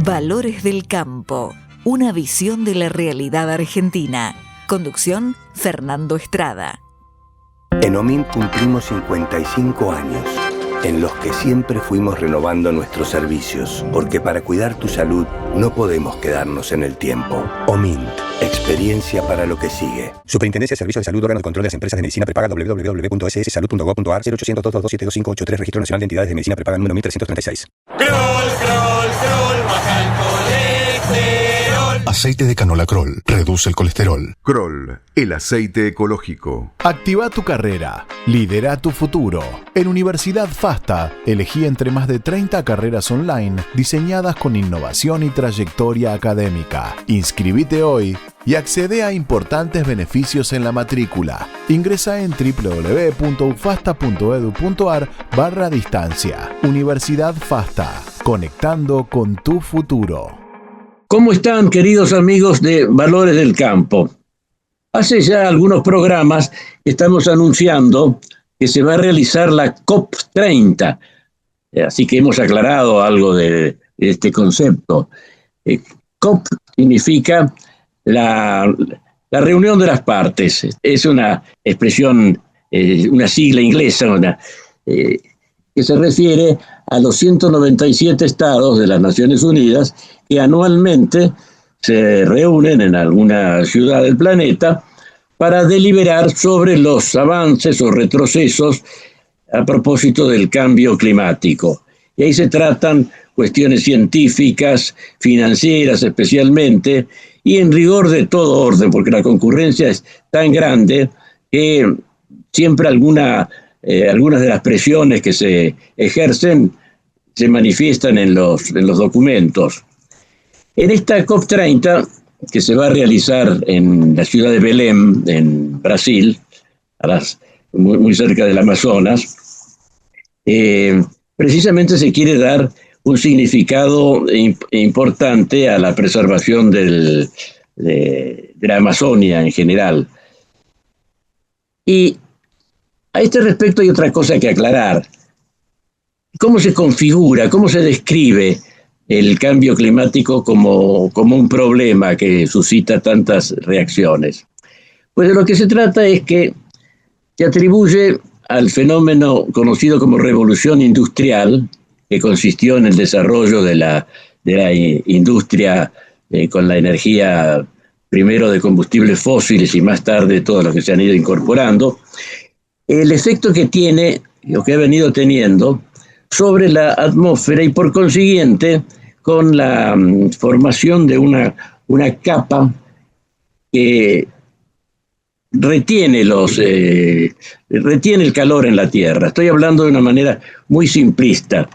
Valores del Campo, una visión de la realidad argentina. Conducción, Fernando Estrada. En OMINT cumplimos 55 años, en los que siempre fuimos renovando nuestros servicios, porque para cuidar tu salud no podemos quedarnos en el tiempo. OMINT, experiencia para lo que sigue. Superintendencia de Servicios de Salud, órgano de control de las empresas de medicina prepaga, www.sssalud.gov.ar, 0800-227-2583, Registro Nacional de Entidades de Medicina Prepaga número 1336. Baja el colesterol. Aceite de canola Kroll reduce el colesterol. Kroll, el aceite ecológico. Activa tu carrera, lidera tu futuro. En Universidad FASTA, elegí entre más de 30 carreras online diseñadas con innovación y trayectoria académica. Inscribite hoy y accede a importantes beneficios en la matrícula. Ingresa en www.ufasta.edu.ar/distancia. Universidad FASTA, conectando con tu futuro. ¿Cómo están, queridos amigos de Valores del Campo? Hace ya algunos programas estamos anunciando que se va a realizar la COP30, así que hemos aclarado algo de este concepto. COP significa la reunión de las partes. Es una expresión, una sigla inglesa, que se refiere a los 197 estados de las Naciones Unidas que anualmente se reúnen en alguna ciudad del planeta para deliberar sobre los avances o retrocesos a propósito del cambio climático. Y ahí se tratan cuestiones científicas, financieras especialmente, y en rigor de todo orden, porque la concurrencia es tan grande que siempre algunas de las presiones que se ejercen se manifiestan en los documentos. En esta COP30, que se va a realizar en la ciudad de Belém, en Brasil, muy cerca del Amazonas, precisamente se quiere dar un significado importante a la preservación de la Amazonia en general. Y a este respecto hay otra cosa que aclarar. ¿Cómo se configura, cómo se describe el cambio climático como un problema que suscita tantas reacciones? Pues de lo que se trata es que se atribuye al fenómeno conocido como revolución industrial, que consistió en el desarrollo de la industria con la energía primero de combustibles fósiles y más tarde todo lo que se han ido incorporando, el efecto que tiene, lo que ha venido teniendo, sobre la atmósfera y por consiguiente con la formación de una capa que retiene el calor en la Tierra. Estoy hablando de una manera muy simplista,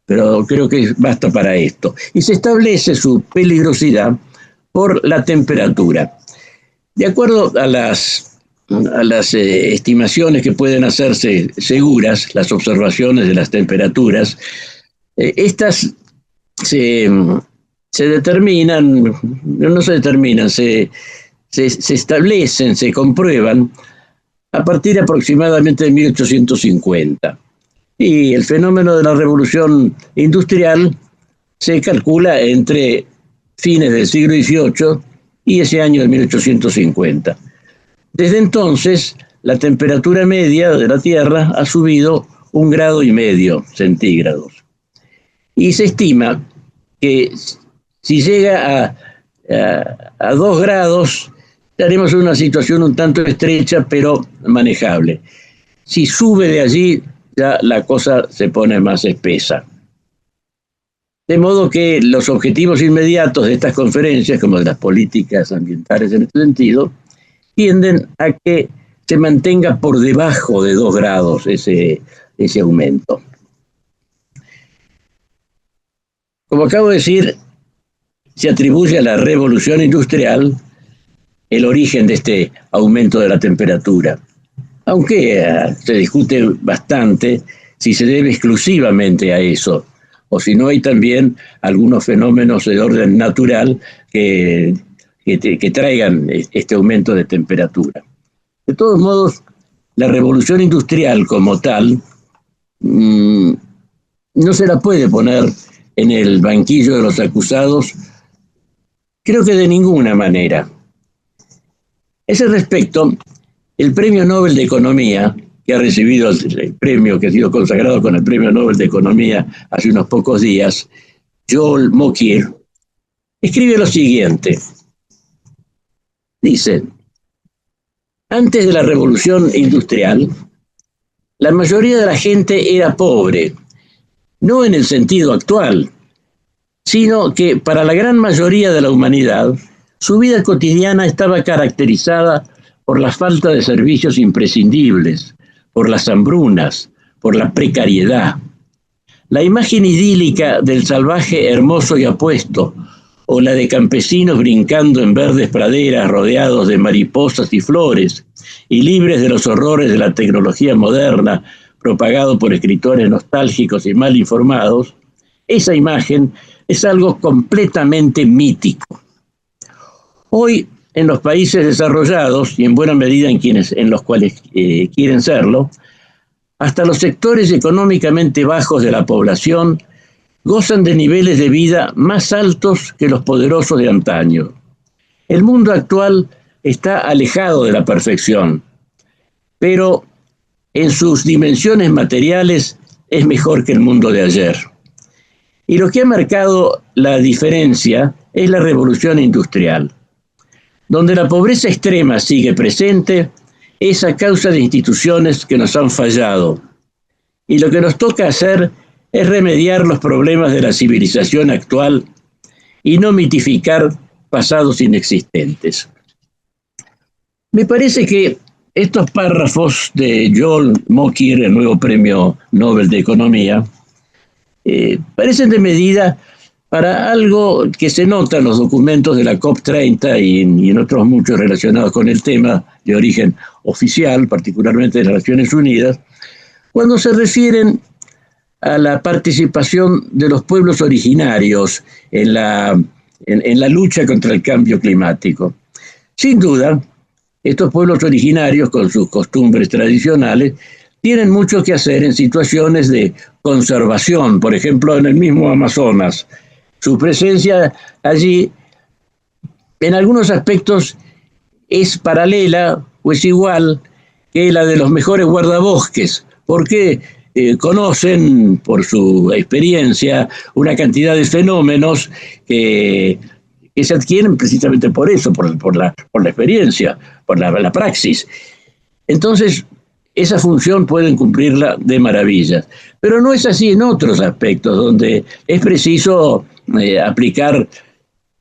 pero creo que basta para esto. Y se establece su peligrosidad por la temperatura. De acuerdo a las estimaciones que pueden hacerse seguras, las observaciones de las temperaturas, estas se establecen, se comprueban a partir aproximadamente de 1850. Y el fenómeno de la revolución industrial se calcula entre fines del siglo XVIII y ese año de 1850. Desde entonces, la temperatura media de la Tierra ha subido 1,5 grados centígrados. Y se estima que si llega a 2 grados, estaremos en una situación un tanto estrecha, pero manejable. Si sube de allí, ya la cosa se pone más espesa. De modo que los objetivos inmediatos de estas conferencias, como de las políticas ambientales en este sentido, tienden a que se mantenga por debajo de 2 grados ese aumento. Como acabo de decir, se atribuye a la revolución industrial el origen de este aumento de la temperatura, aunque se discute bastante si se debe exclusivamente a eso, o si no hay también algunos fenómenos de orden natural que traigan este aumento de temperatura. De todos modos, la revolución industrial como tal no se la puede poner en el banquillo de los acusados? Creo que de ninguna manera. A ese respecto, el Premio Nobel de Economía, que ha recibido el premio, que ha sido consagrado con el Premio Nobel de Economía hace unos pocos días, Joel Mokyr, escribe lo siguiente. Dice, antes de la Revolución Industrial, la mayoría de la gente era pobre, no en el sentido actual, sino que para la gran mayoría de la humanidad, su vida cotidiana estaba caracterizada por la falta de servicios imprescindibles, por las hambrunas, por la precariedad. La imagen idílica del salvaje hermoso y apuesto, o la de campesinos brincando en verdes praderas rodeados de mariposas y flores, y libres de los horrores de la tecnología moderna, propagado por escritores nostálgicos y mal informados, esa imagen es algo completamente mítico. Hoy, en los países desarrollados, y en buena medida en los cuales quieren serlo, hasta los sectores económicamente bajos de la población gozan de niveles de vida más altos que los poderosos de antaño. El mundo actual está alejado de la perfección, pero en sus dimensiones materiales es mejor que el mundo de ayer. Y lo que ha marcado la diferencia es la revolución industrial. Donde la pobreza extrema sigue presente, es a causa de instituciones que nos han fallado. Y lo que nos toca hacer es remediar los problemas de la civilización actual y no mitificar pasados inexistentes. Me parece que estos párrafos de Joel Mokyr, el nuevo Premio Nobel de Economía, parecen de medida para algo que se nota en los documentos de la COP30 y en otros muchos relacionados con el tema de origen oficial, particularmente de las Naciones Unidas, cuando se refieren a la participación de los pueblos originarios en la lucha contra el cambio climático. Sin duda, estos pueblos originarios, con sus costumbres tradicionales, tienen mucho que hacer en situaciones de conservación, por ejemplo, en el mismo Amazonas. Su presencia allí, en algunos aspectos, es paralela o es igual que la de los mejores guardabosques, porque conocen, por su experiencia, una cantidad de fenómenos que se adquieren precisamente por eso, por la experiencia, por la praxis. Entonces, esa función pueden cumplirla de maravillas. Pero no es así en otros aspectos, donde es preciso aplicar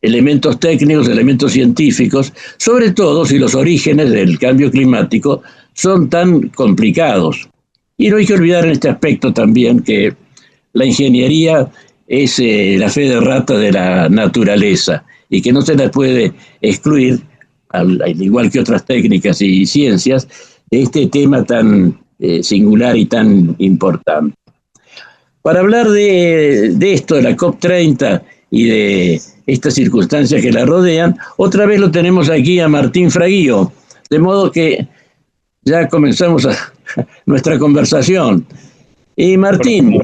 elementos técnicos, elementos científicos, sobre todo si los orígenes del cambio climático son tan complicados. Y no hay que olvidar en este aspecto también que la ingeniería es la fe de rata de la naturaleza y que no se la puede excluir, al igual que otras técnicas y ciencias, de este tema tan singular y tan importante. Para hablar de esto, de la COP30 y de estas circunstancias que la rodean, otra vez lo tenemos aquí a Martín Fraguío, de modo que ya comenzamos nuestra conversación. Y Martín,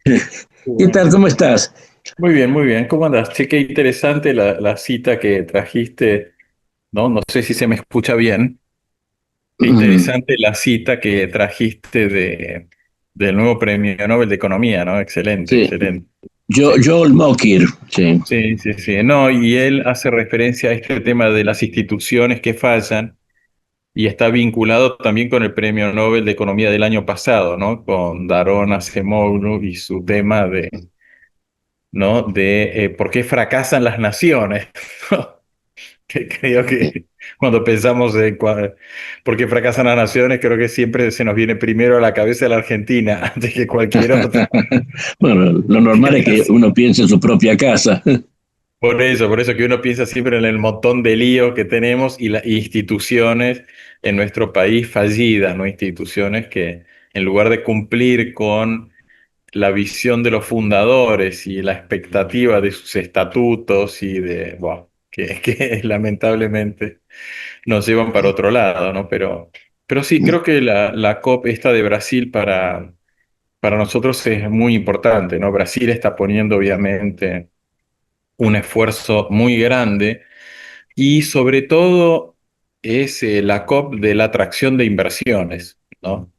¿qué tal? ¿Cómo estás? Muy bien, muy bien. ¿Cómo andas? Che, qué interesante la cita que trajiste, ¿no? No sé si se me escucha bien. Qué interesante la cita que trajiste del nuevo Premio Nobel de Economía, ¿no? Excelente, Sí. excelente. Joel Mokyr, sí. Sí, sí, sí. No, y él hace referencia a este tema de las instituciones que fallan y está vinculado también con el Premio Nobel de Economía del año pasado, ¿no? Con Daron Acemoglu y su tema ¿no? de por qué fracasan las naciones, ¿no? Que creo que cuando pensamos en por qué fracasan las naciones, creo que siempre se nos viene primero a la cabeza la Argentina antes que cualquier otra. Bueno, lo normal es que uno piense en su propia casa. Por eso que uno piensa siempre en el montón de líos que tenemos y las instituciones en nuestro país fallidas, ¿no? Instituciones que en lugar de cumplir con la visión de los fundadores y la expectativa de sus estatutos y bueno, que lamentablemente nos llevan para otro lado, ¿no? Pero sí, creo que la COP esta de Brasil para para nosotros es muy importante, ¿no? Brasil está poniendo obviamente un esfuerzo muy grande y sobre todo es la COP de la atracción de inversiones, ¿no?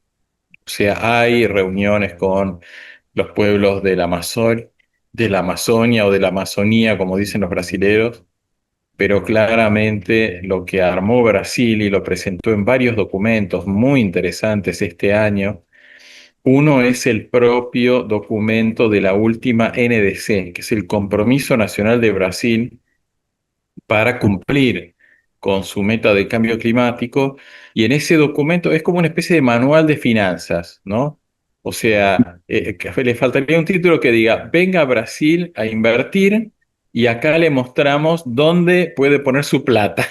O sea, hay reuniones con los pueblos de la Amazonia o de la Amazonía, como dicen los brasileros, pero claramente lo que armó Brasil y lo presentó en varios documentos muy interesantes este año, uno es el propio documento de la última NDC, que es el Compromiso Nacional de Brasil para cumplir con su meta de cambio climático, y en ese documento es como una especie de manual de finanzas, ¿no? O sea, que le faltaría un título que diga, venga a Brasil a invertir y acá le mostramos dónde puede poner su plata.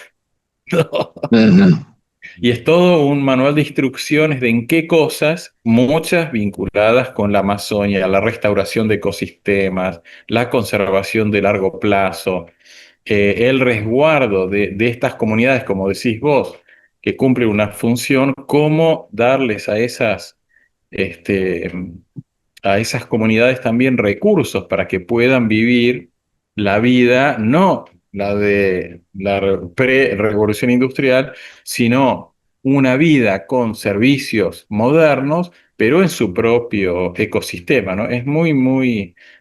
¿No? Ajá. Y es todo un manual de instrucciones de en qué cosas, muchas vinculadas con la Amazonia, la restauración de ecosistemas, la conservación de largo plazo, el resguardo de estas comunidades, como decís vos, que cumplen una función, cómo darles este, a esas comunidades también recursos para que puedan vivir la vida, no la de la pre-revolución industrial, sino una vida con servicios modernos, pero en su propio ecosistema, ¿no? Es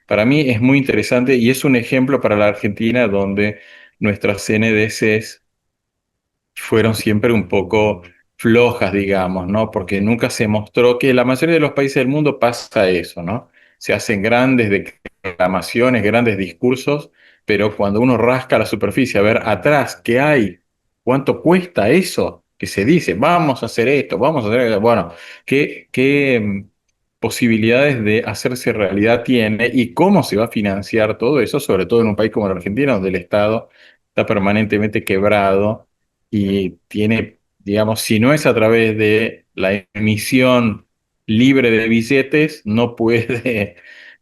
para mí es muy interesante y es un ejemplo para la Argentina donde nuestras NDCs fueron siempre un poco flojas, digamos, ¿no? Porque nunca se mostró que en la mayoría de los países del mundo pasa eso, ¿no? Se hacen grandes declamaciones, grandes discursos, pero cuando uno rasca la superficie a ver atrás qué hay, cuánto cuesta eso, que se dice, vamos a hacer esto, vamos a hacer eso, bueno, qué posibilidades de hacerse realidad tiene y cómo se va a financiar todo eso, sobre todo en un país como la Argentina, donde el Estado está permanentemente quebrado y tiene, digamos, si no es a través de la emisión libre de billetes, no puede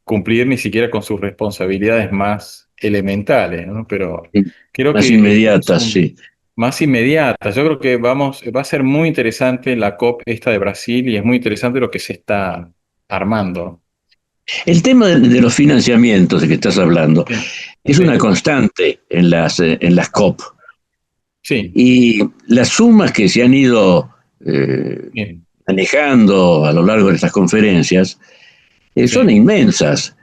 cumplir ni siquiera con sus responsabilidades más elementales, ¿no? Pero Sí. creo Más que inmediatas, sí. más inmediatas. Yo creo que va a ser muy interesante la COP esta de Brasil y es muy interesante lo que se está armando. El tema de los financiamientos de que estás hablando Sí, es sí, una constante en las COP. sí, Y las sumas que se han ido bien, manejando a lo largo de estas conferencias son sí, inmensas,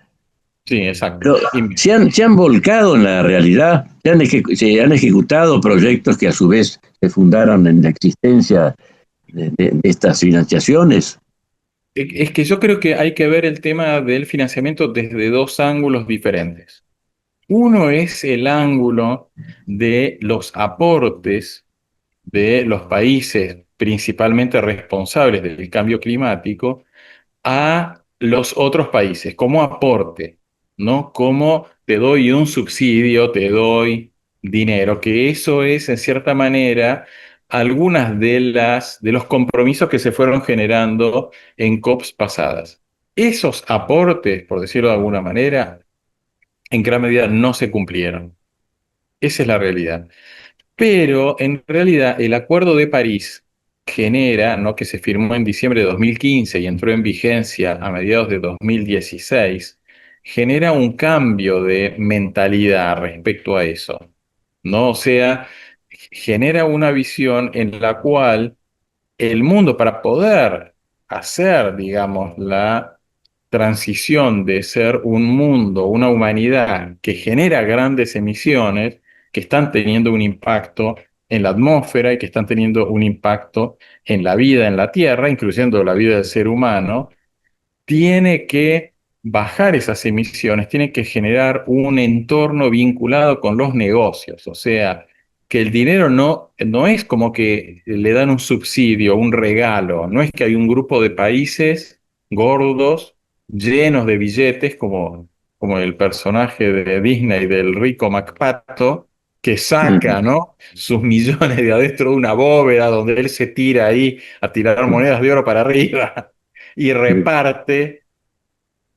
sí, exacto. pero se han volcado en la realidad, se han ejecutado proyectos que a su vez se fundaron en la existencia de estas financiaciones. Es que yo creo que hay que ver el tema del financiamiento desde dos ángulos diferentes. Uno es el ángulo de los aportes de los países principalmente responsables del cambio climático a los otros países, como aporte, ¿no? Como te doy un subsidio, te doy dinero, que eso es en cierta manera algunas de los compromisos que se fueron generando en COPs pasadas. Esos aportes, por decirlo de alguna manera, en gran medida no se cumplieron. Esa es la realidad. Pero en realidad el Acuerdo de París genera, ¿no? Que se firmó en diciembre de 2015 y entró en vigencia a mediados de 2016, genera un cambio de mentalidad respecto a eso, ¿no? O sea, genera una visión en la cual el mundo, para poder hacer, digamos, la transición de ser un mundo, una humanidad que genera grandes emisiones, que están teniendo un impacto en la atmósfera y que están teniendo un impacto en la vida en la Tierra, incluyendo la vida del ser humano, tiene que bajar esas emisiones, tiene que generar un entorno vinculado con los negocios, o sea, que el dinero no es como que le dan un subsidio, un regalo, no es que hay un grupo de países gordos, llenos de billetes, como el personaje de Disney del rico MacPato, que saca, ¿no? Sus millones de adentro de una bóveda donde él se tira ahí a tirar monedas de oro para arriba y reparte,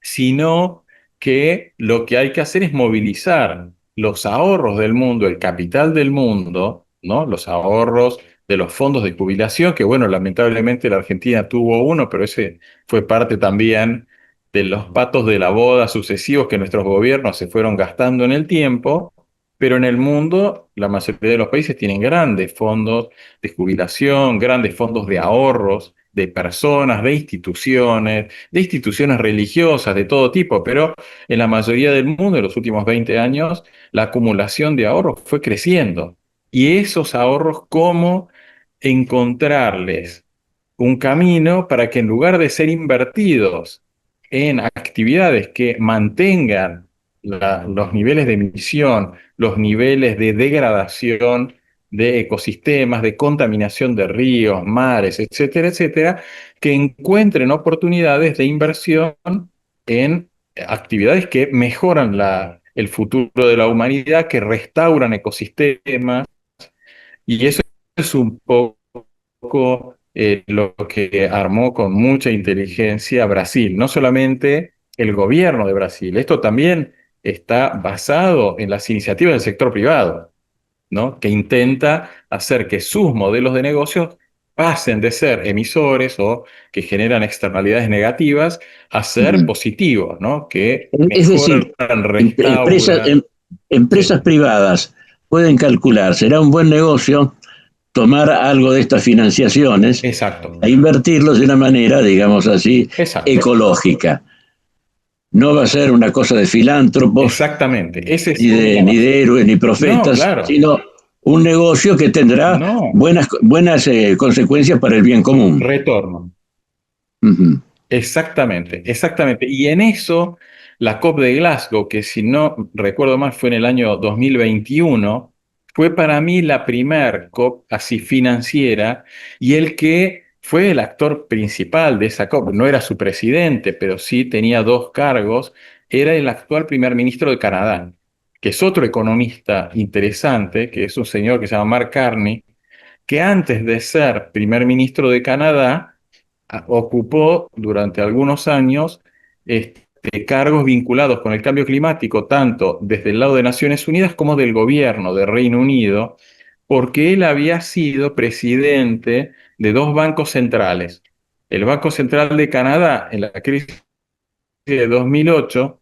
sino que lo que hay que hacer es movilizar los ahorros del mundo, el capital del mundo, ¿no? Los ahorros de los fondos de jubilación, que bueno, lamentablemente la Argentina tuvo uno, pero ese fue parte también de los patos de la boda sucesivos que nuestros gobiernos se fueron gastando en el tiempo, pero en el mundo la mayoría de los países tienen grandes fondos de jubilación, grandes fondos de ahorros, de personas, de instituciones religiosas de todo tipo, pero en la mayoría del mundo en los últimos 20 años la acumulación de ahorros fue creciendo. Y esos ahorros, ¿cómo encontrarles un camino para que en lugar de ser invertidos en actividades que mantengan los niveles de emisión, los niveles de degradación de ecosistemas, de contaminación de ríos, mares, etcétera, etcétera, que encuentren oportunidades de inversión en actividades que mejoran el futuro de la humanidad, que restauran ecosistemas, y eso es un poco lo que armó con mucha inteligencia Brasil, no solamente el gobierno de Brasil, esto también está basado en las iniciativas del sector privado, ¿no? Que intenta hacer que sus modelos de negocios pasen de ser emisores o que generan externalidades negativas a ser positivos, ¿no? Que es decir, empresas privadas pueden calcular, será un buen negocio tomar algo de estas financiaciones e invertirlos de una manera, digamos así, ecológica. No va a ser una cosa de filántropos, exactamente. Ni de héroes ni profetas, no, claro, sino un negocio que tendrá buenas consecuencias para el bien común. Retorno. Exactamente. Y en eso, la COP de Glasgow, que si no recuerdo mal fue en el año 2021, fue para mí la primer COP así financiera, y el que fue el actor principal de esa COP, no era su presidente, pero sí tenía 2 cargos, era el actual primer ministro de Canadá, que es otro economista interesante, que es un señor que se llama Mark Carney, que antes de ser primer ministro de Canadá, ocupó durante algunos años cargos vinculados con el cambio climático, tanto desde el lado de Naciones Unidas como del gobierno de Reino Unido, porque él había sido presidente de 2 bancos centrales. El Banco Central de Canadá en la crisis de 2008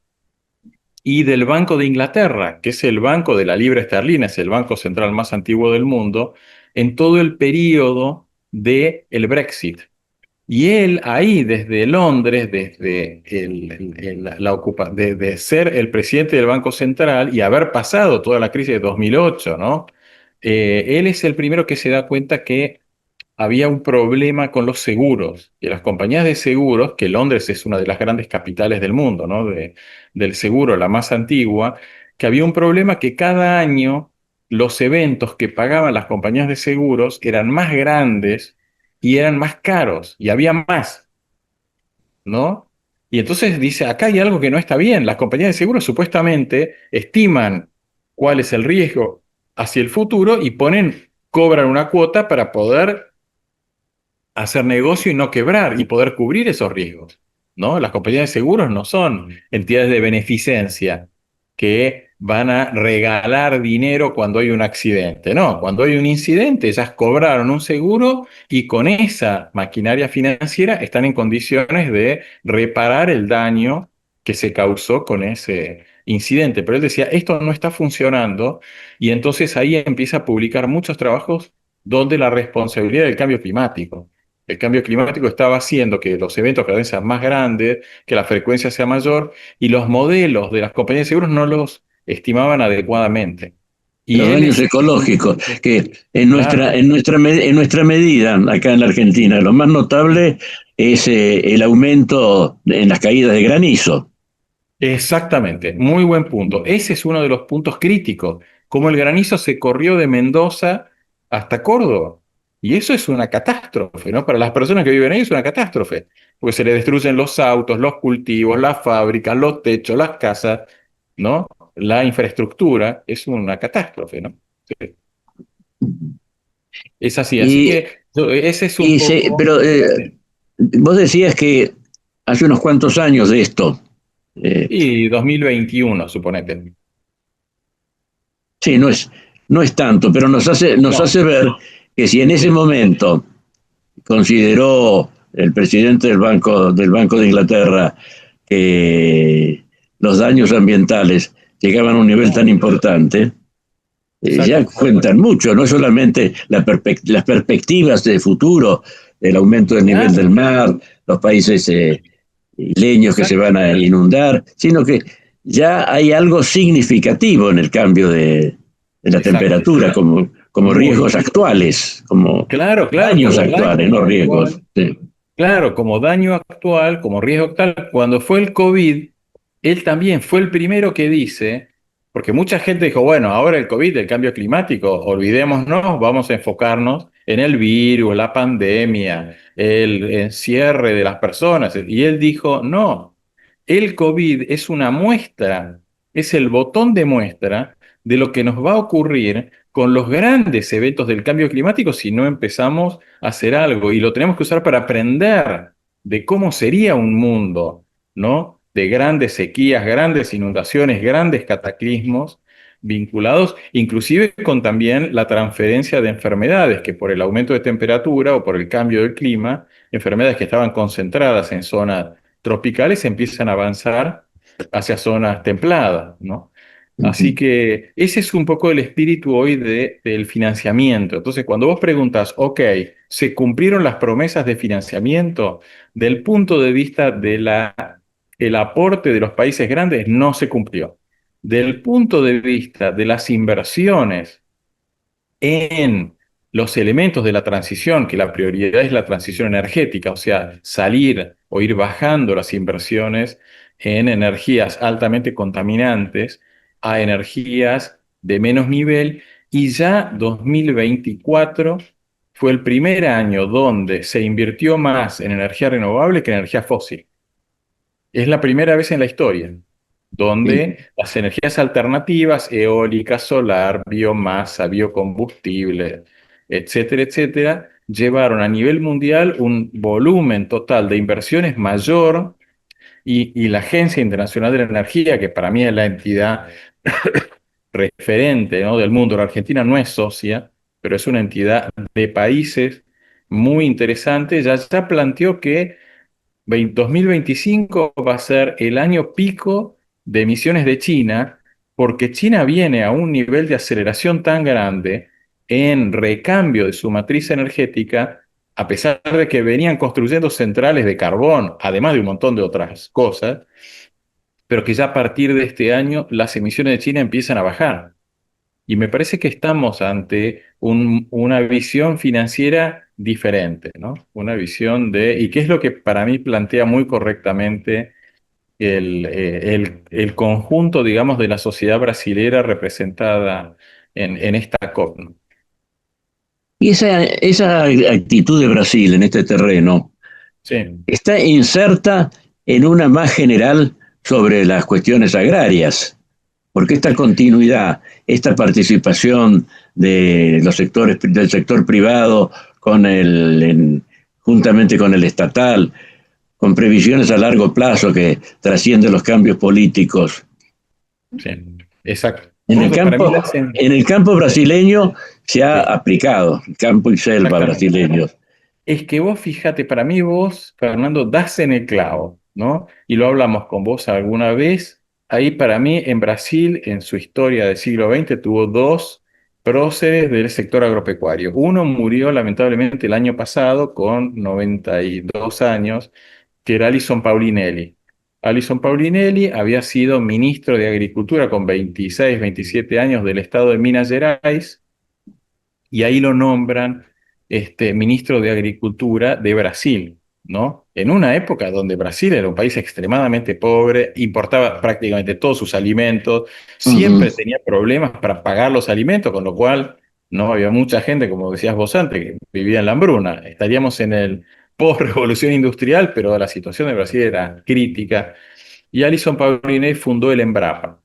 y del Banco de Inglaterra, que es el banco de la libra esterlina, es el banco central más antiguo del mundo, en todo el periodo del Brexit. Y él ahí, desde Londres, desde de ser el presidente del Banco Central y haber pasado toda la crisis de 2008, ¿no? Él es el primero que se da cuenta que había un problema con los seguros, y las compañías de seguros, que Londres es una de las grandes capitales del mundo, ¿no? Del seguro, la más antigua, que había un problema que cada año los eventos que pagaban las compañías de seguros eran más grandes y eran más caros, y había más, ¿no? Y entonces dice, acá hay algo que no está bien. Las compañías de seguros supuestamente estiman cuál es el riesgo hacia el futuro y cobran una cuota para poder hacer negocio y no quebrar y poder cubrir esos riesgos, ¿no? Las compañías de seguros no son entidades de beneficencia que van a regalar dinero cuando hay un accidente. No, cuando hay un incidente, ellas cobraron un seguro y con esa maquinaria financiera están en condiciones de reparar el daño que se causó con ese incidente. Pero él decía, esto no está funcionando, y entonces ahí empieza a publicar muchos trabajos donde la responsabilidad del cambio climático. El cambio climático estaba haciendo que los eventos cada vez sean más grandes, que la frecuencia sea mayor, y los modelos de las compañías de seguros no los estimaban adecuadamente. Y los daños ecológicos, que en nuestra medida, acá en la Argentina, lo más notable es el aumento en las caídas de granizo. Exactamente, muy buen punto. Ese es uno de los puntos críticos, como el granizo se corrió de Mendoza hasta Córdoba. Y eso es una catástrofe, ¿no? Para las personas que viven ahí es una catástrofe, porque se les destruyen los autos, los cultivos, las fábricas, los techos, las casas, ¿no? La infraestructura es una catástrofe, ¿no? Sí. Es así, así que ese es un poco... Pero vos decías que hace unos cuantos años de esto. Y 2021, suponete. Sí, no es tanto, pero nos hace ver que si en ese momento consideró el presidente del Banco de Inglaterra que los daños ambientales llegaban a un nivel tan importante, ya cuentan mucho, no solamente las perspectivas de futuro, el aumento del nivel del mar, los países isleños que se van a inundar, sino que ya hay algo significativo en el cambio de la temperatura, como riesgos actuales, como daños actuales, no riesgos. Sí. Claro, como daño actual, como riesgo actual, cuando fue el COVID, él también fue el primero que dice, porque mucha gente dijo, bueno, ahora el COVID, el cambio climático, olvidémonos, vamos a enfocarnos en el virus, la pandemia, el encierre de las personas. Y él dijo, no, el COVID es una muestra, es el botón de muestra de lo que nos va a ocurrir con los grandes eventos del cambio climático si no empezamos a hacer algo. Y lo tenemos que usar para aprender de cómo sería un mundo, ¿no? De grandes sequías, grandes inundaciones, grandes cataclismos vinculados inclusive con también la transferencia de enfermedades que por el aumento de temperatura o por el cambio del clima, enfermedades que estaban concentradas en zonas tropicales empiezan a avanzar hacia zonas templadas, ¿no? Así que ese es un poco el espíritu hoy del financiamiento. Entonces, cuando vos preguntas, ok, ¿se cumplieron las promesas de financiamiento? Del punto de vista de el aporte de los países grandes, no se cumplió. Del punto de vista de las inversiones en los elementos de la transición, que la prioridad es la transición energética, o sea, salir o ir bajando las inversiones en energías altamente contaminantes a energías de menos nivel, y ya 2024 fue el primer año donde se invirtió más en energía renovable que en energía fósil. Es la primera vez en la historia donde las energías alternativas, eólica, solar, biomasa, biocombustible, etcétera, etcétera, llevaron a nivel mundial un volumen total de inversiones mayor y la Agencia Internacional de la Energía, que para mí es la entidad referente, ¿no?, del mundo. La Argentina no es socia, pero es una entidad de países muy interesante. Ya planteó que 2025 va a ser el año pico de emisiones de China, porque China viene a un nivel de aceleración tan grande en recambio de su matriz energética, a pesar de que venían construyendo centrales de carbón, además de un montón de otras cosas, pero que ya a partir de este año las emisiones de China empiezan a bajar. Y me parece que estamos ante una visión financiera diferente, ¿no? Una visión y qué es lo que para mí plantea muy correctamente el conjunto, digamos, de la sociedad brasilera representada en esta COP, ¿no? Y esa actitud de Brasil en este terreno está inserta en una más general sobre las cuestiones agrarias, porque esta continuidad, esta participación de los sectores del sector privado juntamente con el estatal, con previsiones a largo plazo que trascienden los cambios políticos. Sí, exacto. En el campo brasileño se ha aplicado, campo y selva brasileños. Es que vos, fíjate, para mí vos, Fernando, das en el clavo, ¿no? Y lo hablamos con vos alguna vez. Ahí para mí, en Brasil, en su historia del siglo XX, tuvo dos próceres del sector agropecuario. Uno murió lamentablemente el año pasado con 92 años, que era Alysson Paulinelli. Alysson Paulinelli había sido ministro de Agricultura con 26, 27 años del estado de Minas Gerais, y ahí lo nombran ministro de Agricultura de Brasil, ¿no? En una época donde Brasil era un país extremadamente pobre, importaba prácticamente todos sus alimentos, siempre tenía problemas para pagar los alimentos, con lo cual no había mucha gente, como decías vos antes, que vivía en la hambruna. Estaríamos en el post-revolución industrial, pero la situación de Brasil era crítica. Y Alysson Paulinelli fundó el Embrapa.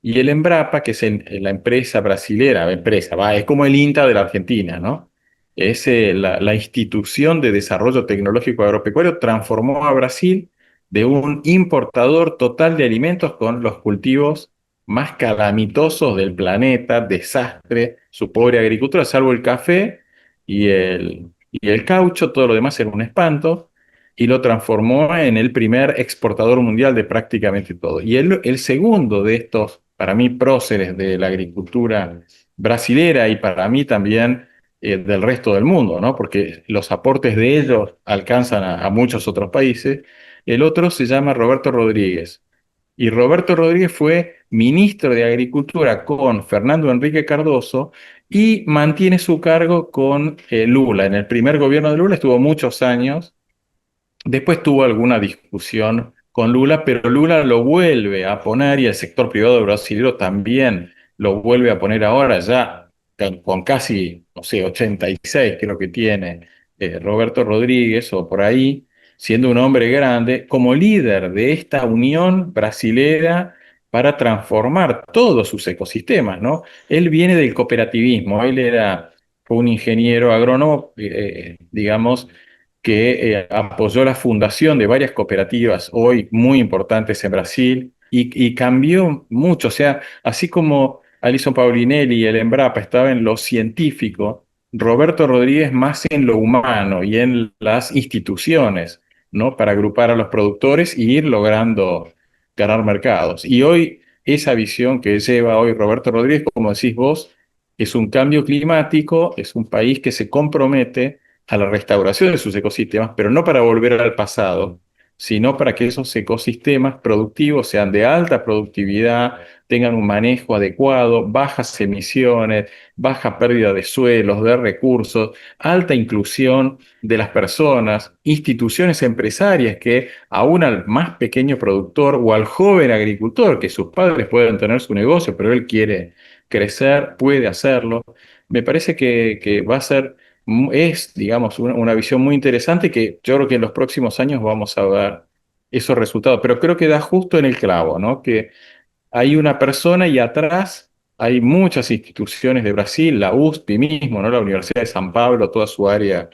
Y el Embrapa, que es la empresa brasilera, es como el INTA de la Argentina, ¿no? Es la institución de desarrollo tecnológico agropecuario, transformó a Brasil de un importador total de alimentos con los cultivos más calamitosos del planeta, desastre, su pobre agricultura, salvo el café y el caucho, todo lo demás era un espanto. y lo transformó en el primer exportador mundial de prácticamente todo. Y el segundo de estos, para mí, próceres de la agricultura brasilera y para mí también del resto del mundo, ¿no? Porque los aportes de ellos alcanzan a muchos otros países. El otro se llama Roberto Rodríguez. Y Roberto Rodríguez fue ministro de Agricultura con Fernando Henrique Cardoso y mantiene su cargo con Lula. En el primer gobierno de Lula estuvo muchos años. Después tuvo alguna discusión con Lula, pero Lula lo vuelve a poner y el sector privado brasileño también lo vuelve a poner ahora ya con casi, no sé, 86 creo que tiene Roberto Rodríguez o por ahí, siendo un hombre grande, como líder de esta unión brasilera para transformar todos sus ecosistemas, ¿no? Él viene del cooperativismo, fue un ingeniero agrónomo, digamos, que apoyó la fundación de varias cooperativas hoy muy importantes en Brasil y cambió mucho. O sea, así como Alison Paulinelli y el Embrapa estaba en lo científico, Roberto Rodríguez más en lo humano y en las instituciones, ¿no? Para agrupar a los productores y ir logrando ganar mercados. Y hoy esa visión que lleva hoy Roberto Rodríguez, como decís vos, es un cambio climático, es un país que se compromete a la restauración de sus ecosistemas, pero no para volver al pasado, sino para que esos ecosistemas productivos sean de alta productividad, tengan un manejo adecuado, bajas emisiones, baja pérdida de suelos, de recursos, alta inclusión de las personas, instituciones empresarias que aún al más pequeño productor o al joven agricultor, que sus padres pueden tener su negocio, pero él quiere crecer, puede hacerlo. Me parece que va a ser es, digamos, una visión muy interesante que yo creo que en los próximos años vamos a ver esos resultados, pero creo que da justo en el clavo, ¿no? Que hay una persona y atrás hay muchas instituciones de Brasil, la USP mismo, ¿no? La Universidad de San Pablo, toda su área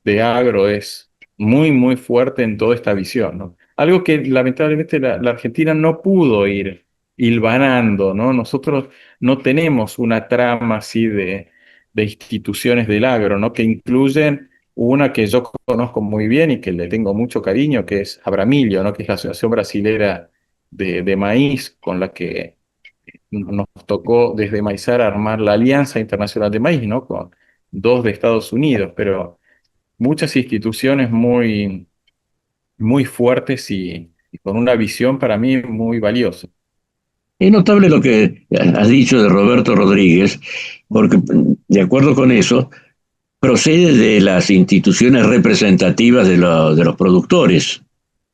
de agro es muy, muy fuerte en toda esta visión, ¿no? Algo que lamentablemente la Argentina no pudo ir hilvanando, ¿no? Nosotros no tenemos una trama así de instituciones del agro, ¿no? Que incluyen una que yo conozco muy bien y que le tengo mucho cariño, que es Abramillo, ¿no? Que es la Asociación Brasilera de Maíz, con la que nos tocó desde Maizar armar la Alianza Internacional de Maíz, ¿no? Con dos de Estados Unidos, pero muchas instituciones muy, muy fuertes y con una visión para mí muy valiosa. Es notable lo que has dicho de Roberto Rodríguez, porque de acuerdo con eso, procede de las instituciones representativas de los productores.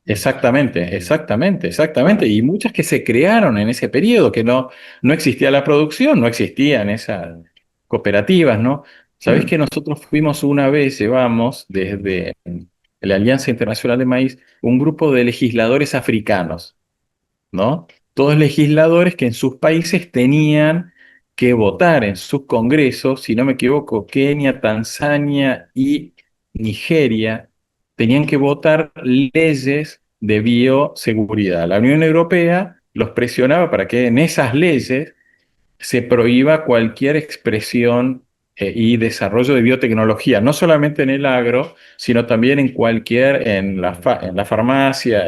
Exactamente, exactamente, exactamente. Y muchas que se crearon en ese periodo, que no existía la producción, no existían esas cooperativas, ¿no? Sabés que nosotros fuimos una vez, llevamos desde la Alianza Internacional de Maíz un grupo de legisladores africanos, ¿no? Todos legisladores que en sus países tenían que votar en sus congresos, si no me equivoco, Kenia, Tanzania y Nigeria, tenían que votar leyes de bioseguridad. La Unión Europea los presionaba para que en esas leyes se prohíba cualquier expresión y desarrollo de biotecnología, no solamente en el agro, sino también en la farmacia,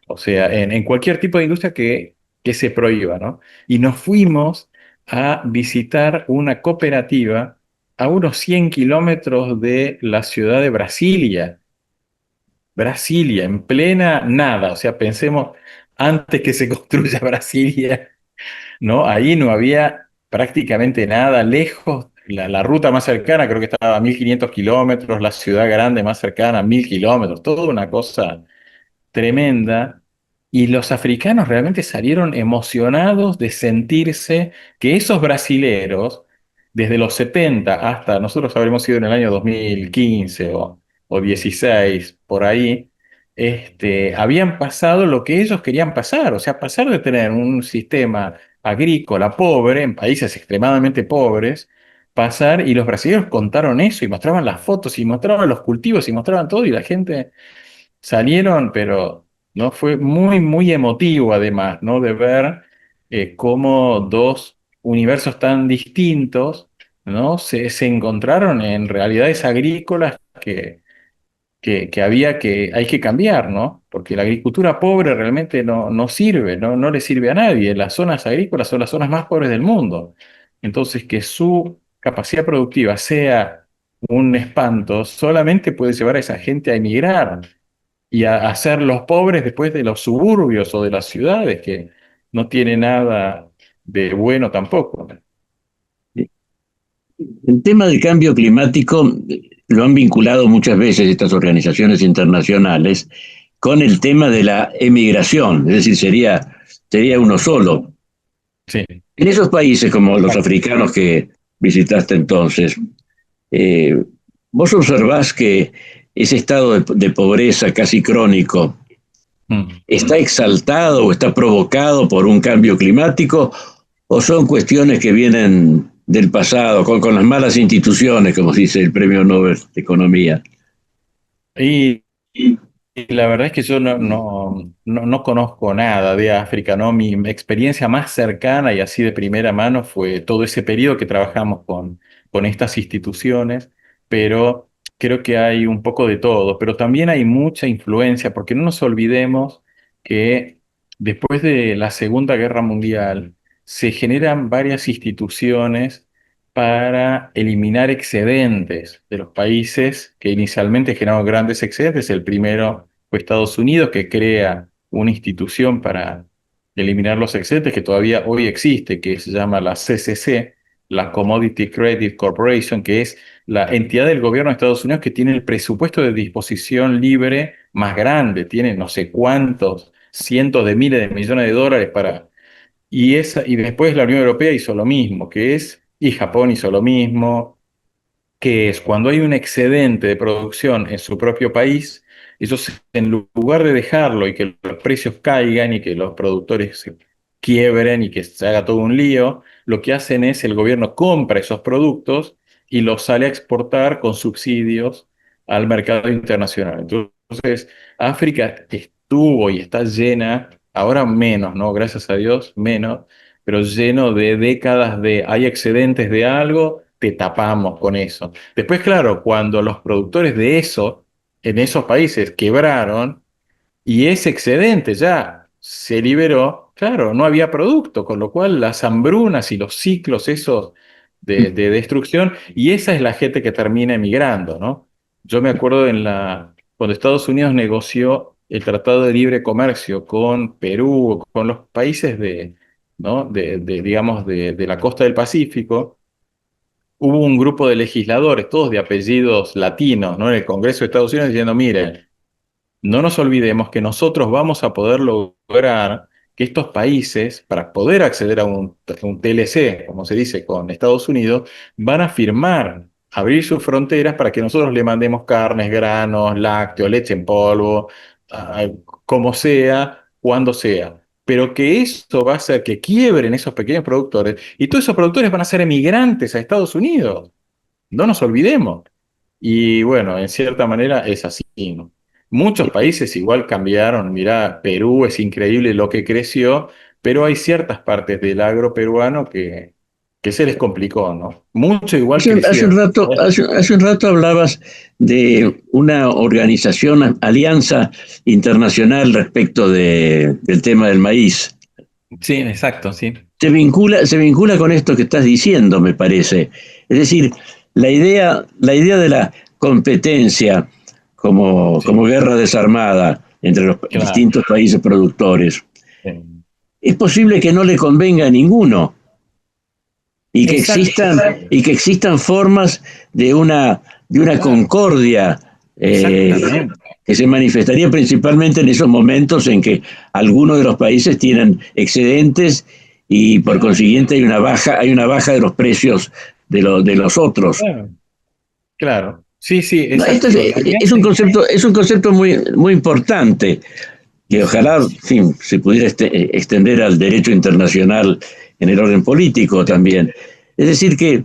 o sea, en cualquier tipo de industria que se prohíba, ¿no? Y nos fuimos a visitar una cooperativa a unos 100 kilómetros de la ciudad de Brasilia. Brasilia, en plena nada. O sea, pensemos, antes que se construya Brasilia, ¿no? Ahí no había prácticamente nada, lejos. La ruta más cercana creo que estaba a 1500 kilómetros, la ciudad grande más cercana a 1000 kilómetros, toda una cosa tremenda, y los africanos realmente salieron emocionados de sentirse que esos brasileros, desde los 70 hasta, nosotros habremos ido en el año 2015 o 16, por ahí, habían pasado lo que ellos querían pasar, o sea, pasar de tener un sistema agrícola pobre, en países extremadamente pobres, pasar, y los brasileños contaron eso, y mostraban las fotos, y mostraban los cultivos, y mostraban todo, y la gente salieron, pero no fue muy, muy emotivo además, ¿no? De ver cómo dos universos tan distintos, ¿no? Se encontraron en realidades agrícolas hay que cambiar, ¿no? Porque la agricultura pobre realmente no sirve, no le sirve a nadie. Las zonas agrícolas son las zonas más pobres del mundo. Entonces, que su capacidad productiva sea un espanto, solamente puede llevar a esa gente a emigrar y a ser los pobres después de los suburbios o de las ciudades, que no tiene nada de bueno tampoco. El tema del cambio climático lo han vinculado muchas veces estas organizaciones internacionales con el tema de la emigración, es decir, sería uno solo. Sí. En esos países como los africanos que visitaste entonces, vos observás que ese estado de pobreza casi crónico está exaltado o está provocado por un cambio climático, o son cuestiones que vienen del pasado, con las malas instituciones, como dice el Premio Nobel de Economía. Y la verdad es que yo no conozco nada de África, ¿no? Mi experiencia más cercana y así de primera mano fue todo ese periodo que trabajamos con estas instituciones, pero creo que hay un poco de todo, pero también hay mucha influencia, porque no nos olvidemos que después de la Segunda Guerra Mundial se generan varias instituciones para eliminar excedentes de los países que inicialmente generaron grandes excedentes. El primero fue Estados Unidos, que crea una institución para eliminar los excedentes que todavía hoy existe, que se llama la CCC, la Commodity Credit Corporation, que es la entidad del gobierno de Estados Unidos que tiene el presupuesto de disposición libre más grande, tiene no sé cuántos, cientos de miles de millones de dólares para... Y después la Unión Europea hizo lo mismo, y Japón hizo lo mismo, que es cuando hay un excedente de producción en su propio país, ellos en lugar de dejarlo y que los precios caigan y que los productores se quiebren y que se haga todo un lío, lo que hacen es el gobierno compra esos productos y los sale a exportar con subsidios al mercado internacional. Entonces, África estuvo y está llena, ahora menos, ¿no? Gracias a Dios, menos, pero lleno de décadas hay excedentes de algo, te tapamos con eso. Después, claro, cuando los productores de eso, en esos países, quebraron y ese excedente ya se liberó, claro, no había producto, con lo cual las hambrunas y los ciclos esos de destrucción, y esa es la gente que termina emigrando, ¿no? Yo me acuerdo cuando Estados Unidos negoció el Tratado de Libre Comercio con Perú, con los países digamos, de la costa del Pacífico, hubo un grupo de legisladores, todos de apellidos latinos, ¿no? En el Congreso de Estados Unidos diciendo, miren, no nos olvidemos que nosotros vamos a poder lograr que estos países, para poder acceder a un TLC, como se dice, con Estados Unidos, van a firmar, abrir sus fronteras para que nosotros le mandemos carnes, granos, lácteos, leche en polvo, como sea, cuando sea. Pero que eso va a hacer que quiebren esos pequeños productores, y todos esos productores van a ser emigrantes a Estados Unidos. No nos olvidemos. Y bueno, en cierta manera es así, ¿no? Muchos países igual cambiaron. Mirá, Perú es increíble lo que creció, pero hay ciertas partes del agro peruano que se les complicó, ¿no? Mucho igual crecieron. Hace un rato hablabas de una organización, alianza internacional respecto del tema del maíz. Sí, exacto, sí. Se vincula con esto que estás diciendo, me parece. Es decir, la idea de la competencia como guerra desarmada entre los distintos países productores. Sí. Es posible que no le convenga a ninguno y que existan formas de una concordia que se manifestaría principalmente en esos momentos en que algunos de los países tienen excedentes y por consiguiente hay una baja de los precios de los otros. Claro. Sí. Es un concepto muy, muy importante que ojalá se pudiera extender al derecho internacional en el orden político también. Es decir, que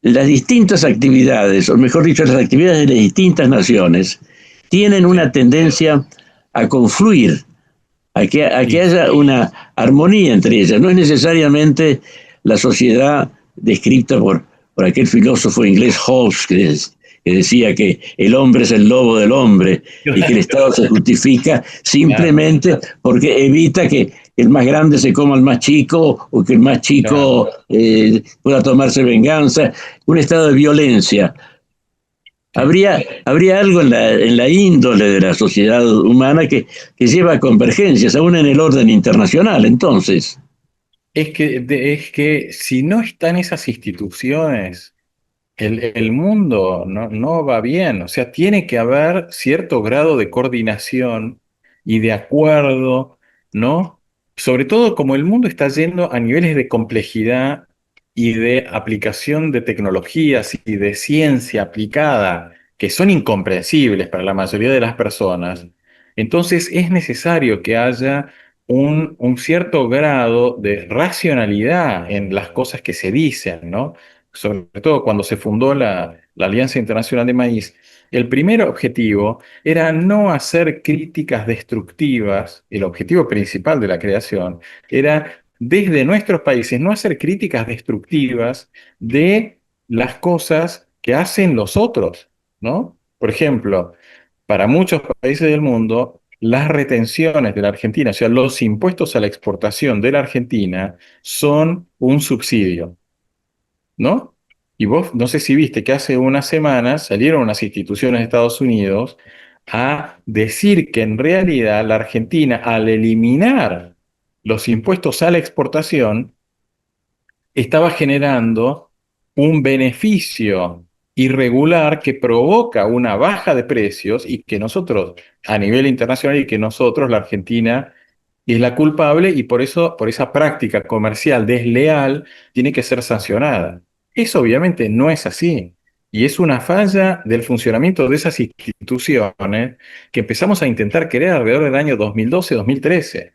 las distintas actividades, o mejor dicho, las actividades de las distintas naciones, tienen una tendencia a confluir, a que haya una armonía entre ellas. No es necesariamente la sociedad descrita por aquel filósofo inglés Hobbes, que que decía que el hombre es el lobo del hombre y que el Estado se justifica simplemente porque evita que el más grande se coma al más chico o que el más chico pueda tomarse venganza. Un estado de violencia. Habría algo en la índole de la sociedad humana que lleva a convergencias, aún en el orden internacional, entonces. Es que si no están esas instituciones, el mundo no va bien. O sea, tiene que haber cierto grado de coordinación y de acuerdo, ¿no? Sobre todo como el mundo está yendo a niveles de complejidad y de aplicación de tecnologías y de ciencia aplicada que son incomprensibles para la mayoría de las personas. Entonces es necesario que haya un cierto grado de racionalidad en las cosas que se dicen, ¿no? Sobre todo cuando se fundó la Alianza Internacional de Maíz, el primer objetivo era no hacer críticas destructivas. El objetivo principal de la creación era, desde nuestros países, no hacer críticas destructivas de las cosas que hacen los otros, ¿no? Por ejemplo, para muchos países del mundo, las retenciones de la Argentina, o sea, los impuestos a la exportación de la Argentina, son un subsidio, ¿no? Y vos, no sé si viste que hace unas semanas salieron unas instituciones de Estados Unidos a decir que en realidad la Argentina, al eliminar los impuestos a la exportación, estaba generando un beneficio irregular que provoca una baja de precios y que nosotros, a nivel internacional, y que nosotros, la Argentina, es la culpable y por eso, por esa práctica comercial desleal, tiene que ser sancionada. Eso obviamente no es así. Y es una falla del funcionamiento de esas instituciones que empezamos a intentar crear alrededor del año 2012-2013.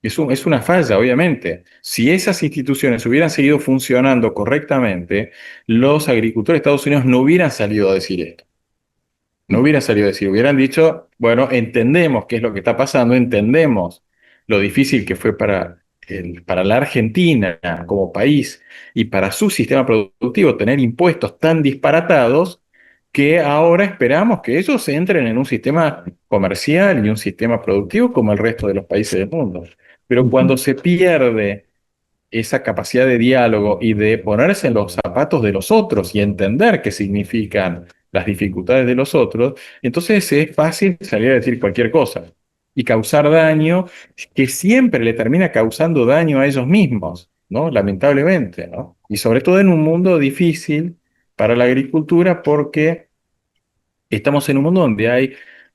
Es una falla, obviamente. Si esas instituciones hubieran seguido funcionando correctamente, los agricultores de Estados Unidos no hubieran salido a decir esto. No hubieran salido a decir, hubieran dicho, bueno, entendemos qué es lo que está pasando, entendemos lo difícil que fue para la Argentina como país y para su sistema productivo tener impuestos tan disparatados que ahora esperamos que ellos entren en un sistema comercial y un sistema productivo como el resto de los países del mundo. Pero cuando se pierde esa capacidad de diálogo y de ponerse en los zapatos de los otros y entender qué significan las dificultades de los otros, entonces es fácil salir a decir cualquier cosa y causar daño que siempre le termina causando daño a ellos mismos, ¿no? Lamentablemente, ¿no? Y sobre todo en un mundo difícil para la agricultura porque estamos en un mundo donde hay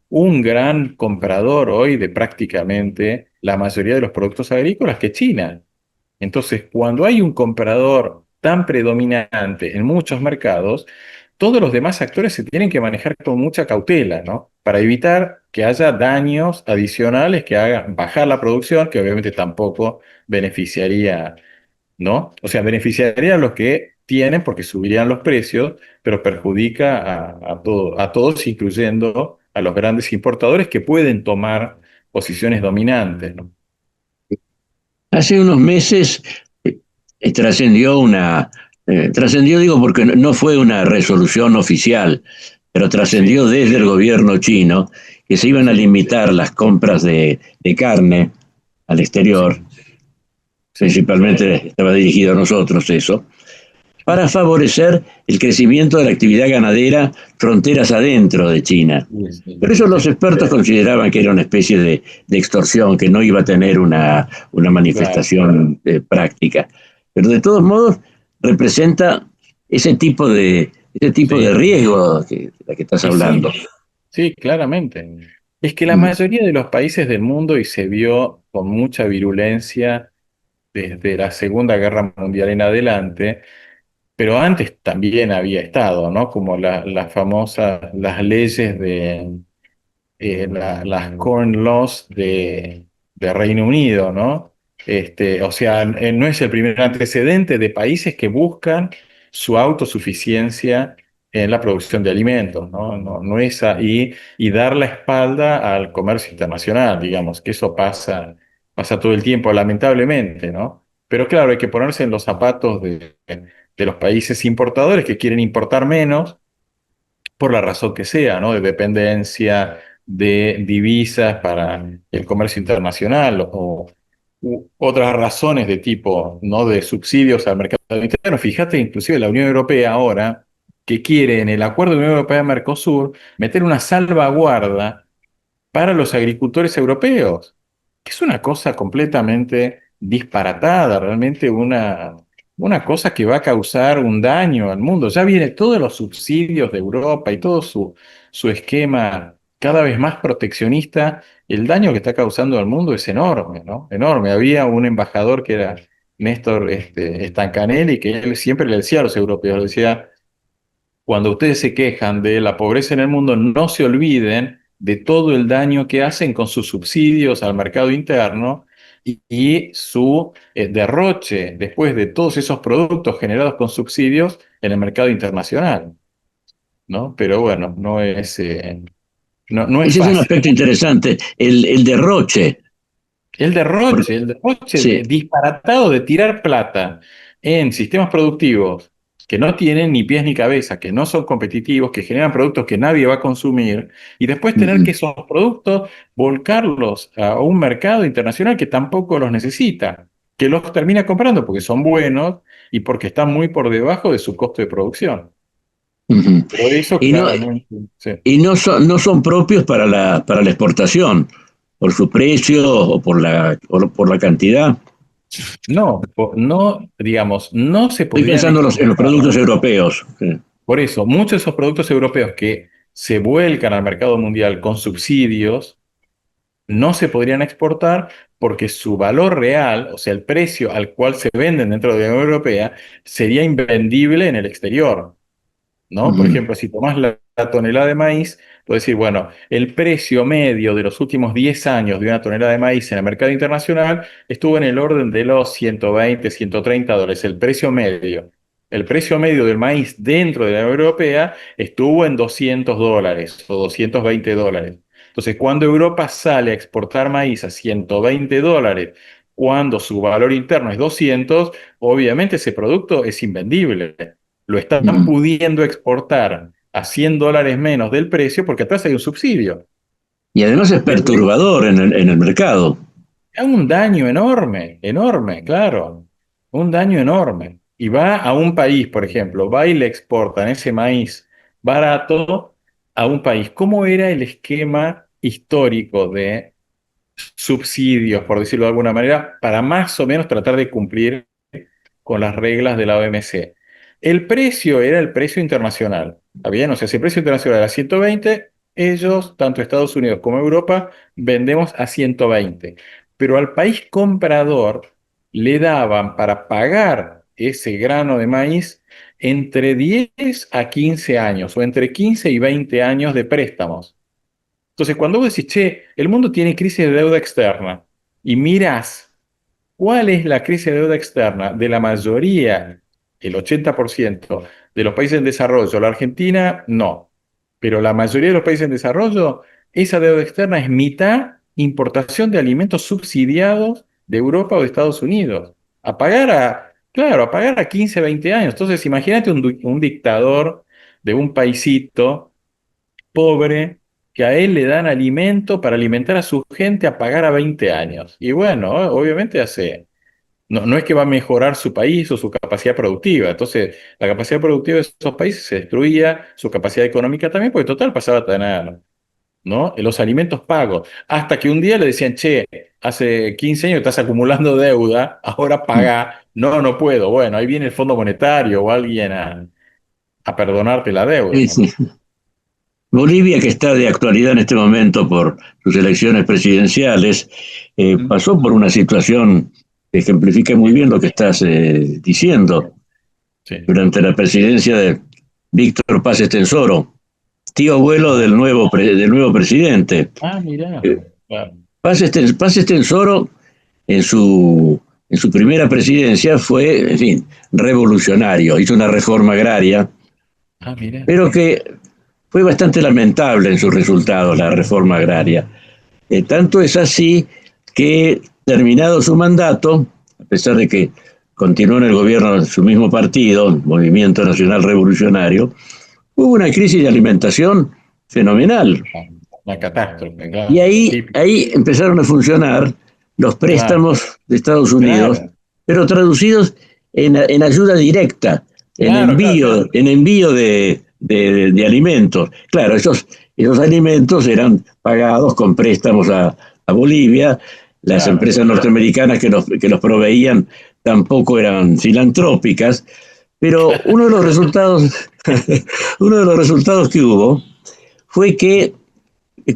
un gran comprador hoy de prácticamente la mayoría de los productos agrícolas, que es China. Entonces, cuando hay un comprador tan predominante en muchos mercados, todos los demás actores se tienen que manejar con mucha cautela, ¿no? Para evitar que haya daños adicionales que hagan bajar la producción, que obviamente tampoco beneficiaría, ¿no? O sea, beneficiaría a los que tienen porque subirían los precios, pero perjudica a todos, incluyendo a los grandes importadores que pueden tomar posiciones dominantes, ¿no? Hace unos meses trascendió digo porque no fue una resolución oficial, pero trascendió desde el gobierno chino que se iban a limitar las compras de carne al exterior, principalmente estaba dirigido a nosotros eso, para favorecer el crecimiento de la actividad ganadera fronteras adentro de China. Pero eso los expertos consideraban que era una especie de extorsión, que no iba a tener una manifestación práctica. Pero de todos modos representa ese tipo de riesgo de la que estás hablando. Sí, claramente. Es que la mayoría de los países del mundo, y se vio con mucha virulencia desde la Segunda Guerra Mundial en adelante, pero antes también había estado, ¿no? Como las leyes de las Corn Laws de Reino Unido, ¿no? O sea, no es el primer antecedente de países que buscan su autosuficiencia en la producción de alimentos, ¿no? No es ahí, y dar la espalda al comercio internacional, digamos, que eso pasa todo el tiempo, lamentablemente, ¿no? Pero claro, hay que ponerse en los zapatos de los países importadores que quieren importar menos por la razón que sea, ¿no? De dependencia de divisas para el comercio internacional o u otras razones de tipo, ¿no? De subsidios al mercado interno. Fíjate, inclusive la Unión Europea ahora, que quiere en el acuerdo de Unión Europea-Mercosur meter una salvaguarda para los agricultores europeos, que es una cosa completamente disparatada, realmente una cosa que va a causar un daño al mundo. Ya viene todos los subsidios de Europa y todo su esquema cada vez más proteccionista. El daño que está causando al mundo es enorme, ¿no? Enorme. Había un embajador que era Néstor Stancanelli, que él siempre le decía a los europeos, le decía: cuando ustedes se quejan de la pobreza en el mundo, no se olviden de todo el daño que hacen con sus subsidios al mercado interno y su derroche después de todos esos productos generados con subsidios en el mercado internacional, ¿no? Pero bueno, no es Ese es un fácil. aspecto interesante, el derroche. El derroche Sí. disparatado de tirar plata en sistemas productivos que no tienen ni pies ni cabeza, que no son competitivos, que generan productos que nadie va a consumir, y después tener que esos productos volcarlos a un mercado internacional que tampoco los necesita, que los termina comprando porque son buenos y porque están muy por debajo de su costo de producción. Ujú. Pero eso Y no, claramente, sí. y no son propios para la exportación, por su precio o por la cantidad. No, digamos, no se Estoy podrían pensando en los exportar. productos europeos. Sí. Por eso, muchos de esos productos europeos que se vuelcan al mercado mundial con subsidios no se podrían exportar porque su valor real, o sea, el precio al cual se venden dentro de la Unión Europea, sería invendible en el exterior, ¿no? Por Ujú. ejemplo, si tomás la tonelada de maíz, puedes decir, bueno, el precio medio de los últimos 10 años de una tonelada de maíz en el mercado internacional estuvo en el orden de los 120, $130, el precio medio. El precio medio del maíz dentro de la Unión Europea estuvo en $200 o $220. Entonces, cuando Europa sale a exportar maíz a $120, cuando su valor interno es 200, obviamente ese producto es invendible. Lo están Ujú. pudiendo exportar a $100 menos del precio porque atrás hay un subsidio. Y además es Después, perturbador en el mercado. hay un daño enorme, enorme, claro. Un daño enorme. Y va a un país, por ejemplo, va y le exportan ese maíz barato a un país. ¿Cómo era el esquema histórico de subsidios, por decirlo de alguna manera, para más o menos tratar de cumplir con las reglas de la OMC? El precio era el precio internacional. ¿Está bien? O sea, si el precio internacional era 120, ellos, tanto Estados Unidos como Europa, vendemos a 120. Pero al país comprador le daban para pagar ese grano de maíz entre 10 a 15 años o entre 15 y 20 años de préstamos. Entonces, cuando vos decís, che, el mundo tiene crisis de deuda externa y mirás cuál es la crisis de deuda externa de la mayoría, el 80% de los países en desarrollo, la Argentina no, pero la mayoría de los países en desarrollo, esa deuda externa es mitad importación de alimentos subsidiados de Europa o de Estados Unidos. Claro, a pagar a 15, 20 años. Entonces, imagínate un dictador de un paisito pobre, que a él le dan alimento para alimentar a su gente a pagar a 20 años. Y bueno, obviamente no es que va a mejorar su país o su capacidad productiva. Entonces, la capacidad productiva de esos países se destruía, su capacidad económica también, porque total pasaba a tener, ¿no? Los alimentos pagos. Hasta que un día le decían, che, hace 15 años estás acumulando deuda, ahora paga. No puedo. Bueno, ahí viene el Fondo Monetario o alguien a perdonarte la deuda, Sí, ¿no? sí. Bolivia, que está de actualidad en este momento por sus elecciones presidenciales, pasó por una situación que ejemplifica muy bien lo que estás diciendo. Sí. Durante la presidencia de Víctor Paz Estenssoro, tío abuelo del nuevo presidente. Ah, mirá. Eh, Claro. Paz Estenssoro, en su primera presidencia, fue, en fin, revolucionario. Hizo una reforma agraria, Ah, mirá. pero que fue bastante lamentable en sus resultados, la reforma agraria. Tanto es así que, terminado su mandato, a pesar de que continuó en el gobierno de su mismo partido, Movimiento Nacional Revolucionario, hubo una crisis de alimentación fenomenal. Una catástrofe, claro. Y Sí, ahí empezaron a funcionar los préstamos de Estados Unidos, claro, pero traducidos en ayuda directa, claro, claro. en envío de alimentos. Claro, esos alimentos eran pagados con préstamos a Bolivia. Las Claro. empresas norteamericanas que los proveían tampoco eran filantrópicas, pero uno de los resultados que hubo fue que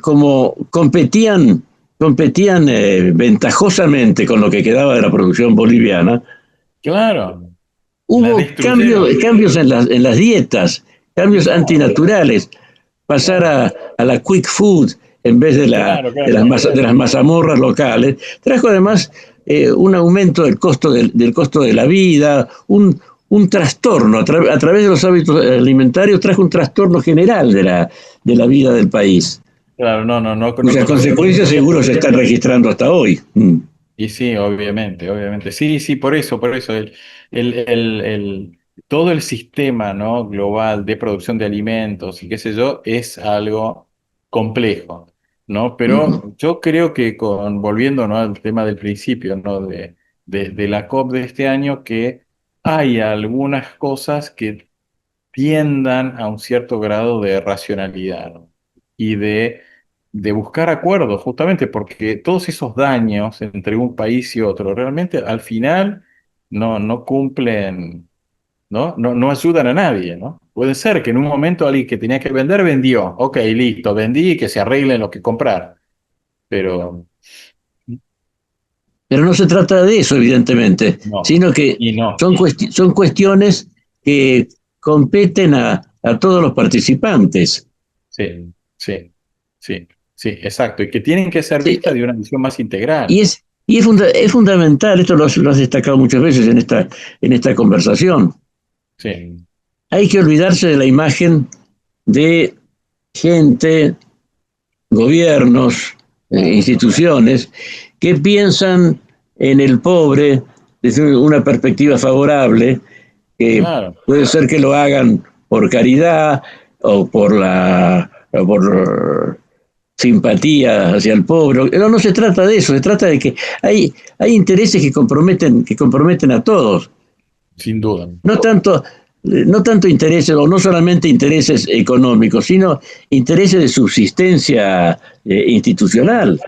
como competían ventajosamente con lo que quedaba de la producción boliviana, Claro, la hubo destruyeron. cambios en las dietas, cambios antinaturales, pasar a la quick food en vez Claro, de las mazamorras locales, trajo además un aumento del del costo de la vida, un trastorno, a través de los hábitos alimentarios trajo un trastorno general de la vida del país, claro, no cuyas conocemos. consecuencias seguro se están registrando hasta hoy. Y sí, obviamente, obviamente. Sí, sí, por eso, todo el sistema, ¿no? global de producción de alimentos y qué sé yo, es algo complejo, ¿no? Pero yo creo que volviendo, ¿no? al tema del principio, ¿no? de la COP de este año, que hay algunas cosas que tiendan a un cierto grado de racionalidad, ¿no? Y de buscar acuerdos, justamente porque todos esos daños entre un país y otro realmente al final no cumplen, no ayudan a nadie, ¿no? Puede ser que en un momento alguien que tenía que vender vendió, ok, listo, vendí y que se arreglen lo que comprar, pero Pero no se trata de eso, evidentemente, no, sino que y no, son cuestiones que competen a todos los participantes. sí, sí, sí, sí, exacto, y que tienen que ser Sí, vistas de una visión más y integral, es fundamental, esto lo has destacado muchas veces en esta conversación. sí, Hay que olvidarse de la imagen de gente, gobiernos, instituciones que piensan en el pobre desde una perspectiva favorable, que claro. puede ser que lo hagan por caridad o por simpatía hacia el pobre. No se trata de eso, se trata de que hay intereses que comprometen a todos. Sin duda. No tanto intereses, o no solamente intereses económicos, sino intereses de subsistencia institucional.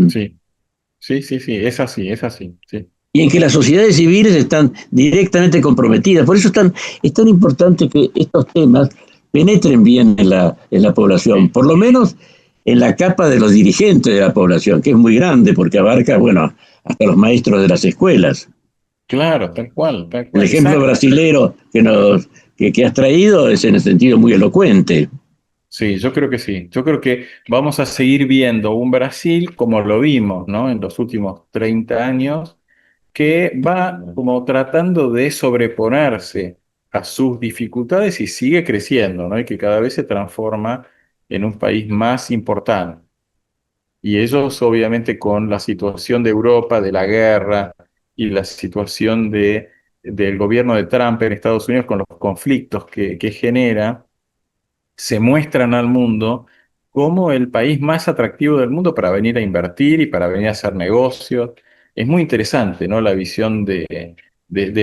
Sí, sí, sí, sí, es así, sí. Y en que las sociedades civiles están directamente comprometidas. Por eso es tan importante que estos temas penetren bien en la población, Sí, por lo menos en la capa de los dirigentes de la población, que es muy grande porque abarca, bueno, hasta los maestros de las escuelas. claro, tal El cual, ejemplo exacto. brasilero que has traído es en el sentido muy elocuente. Sí, yo creo que sí. Yo creo que vamos a seguir viendo un Brasil como lo vimos, ¿no? En los últimos 30 años, que va como tratando de sobreponerse a sus dificultades y sigue creciendo, ¿no? Y que cada vez se transforma en un país más importante. Y ellos, obviamente, con la situación de Europa, de la guerra y la situación del gobierno de Trump en Estados Unidos con los conflictos que genera, se muestran al mundo como el país más atractivo del mundo para venir a invertir y para venir a hacer negocios. Es muy interesante, ¿no? La visión de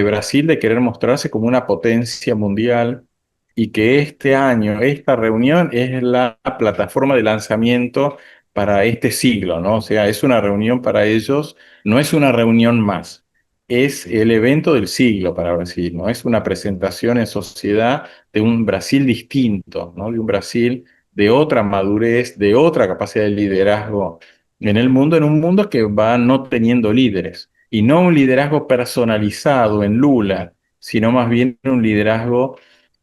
Brasil de querer mostrarse como una potencia mundial y que este año, esta reunión es la plataforma de lanzamiento para este siglo, ¿no? O sea, es una reunión para ellos, no es una reunión más, es el evento del siglo para Brasil, ¿no? Es una presentación en sociedad de un Brasil distinto, ¿no? De un Brasil de otra madurez, de otra capacidad de liderazgo en un mundo que va no teniendo líderes, y no un liderazgo personalizado en Lula, sino más bien un liderazgo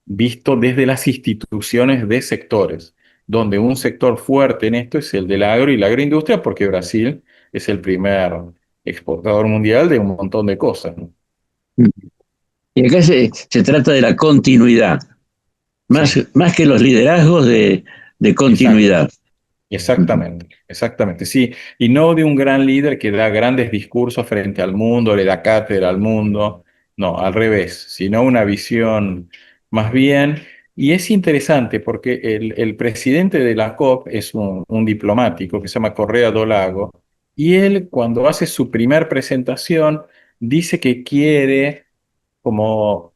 visto desde las instituciones de sectores, donde un sector fuerte en esto es el del agro y la agroindustria, porque Brasil es el primer exportador mundial de un montón de cosas, ¿no? Y acá se trata de la continuidad, Sí, más que los liderazgos de exacto. continuidad. Exactamente, exactamente, sí. Y no de un gran líder que da grandes discursos frente al mundo, le da cátedra al mundo. No, al revés, sino una visión más bien Y es interesante porque el presidente de la COP es un diplomático que se llama Correa do Lago, y él cuando hace su primer presentación dice que quiere como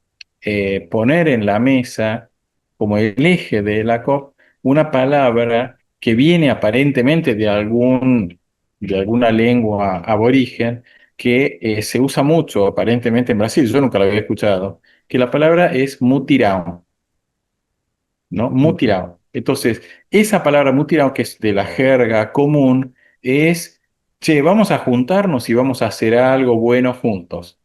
poner en la mesa, como el eje de la COP, una palabra que viene aparentemente de alguna lengua aborigen, que se usa mucho aparentemente en Brasil, yo nunca la había escuchado, que la palabra es mutirão, ¿no? Mutirão. Entonces, esa palabra mutirão, que es de la jerga común, es, che, vamos a juntarnos y vamos a hacer algo bueno juntos,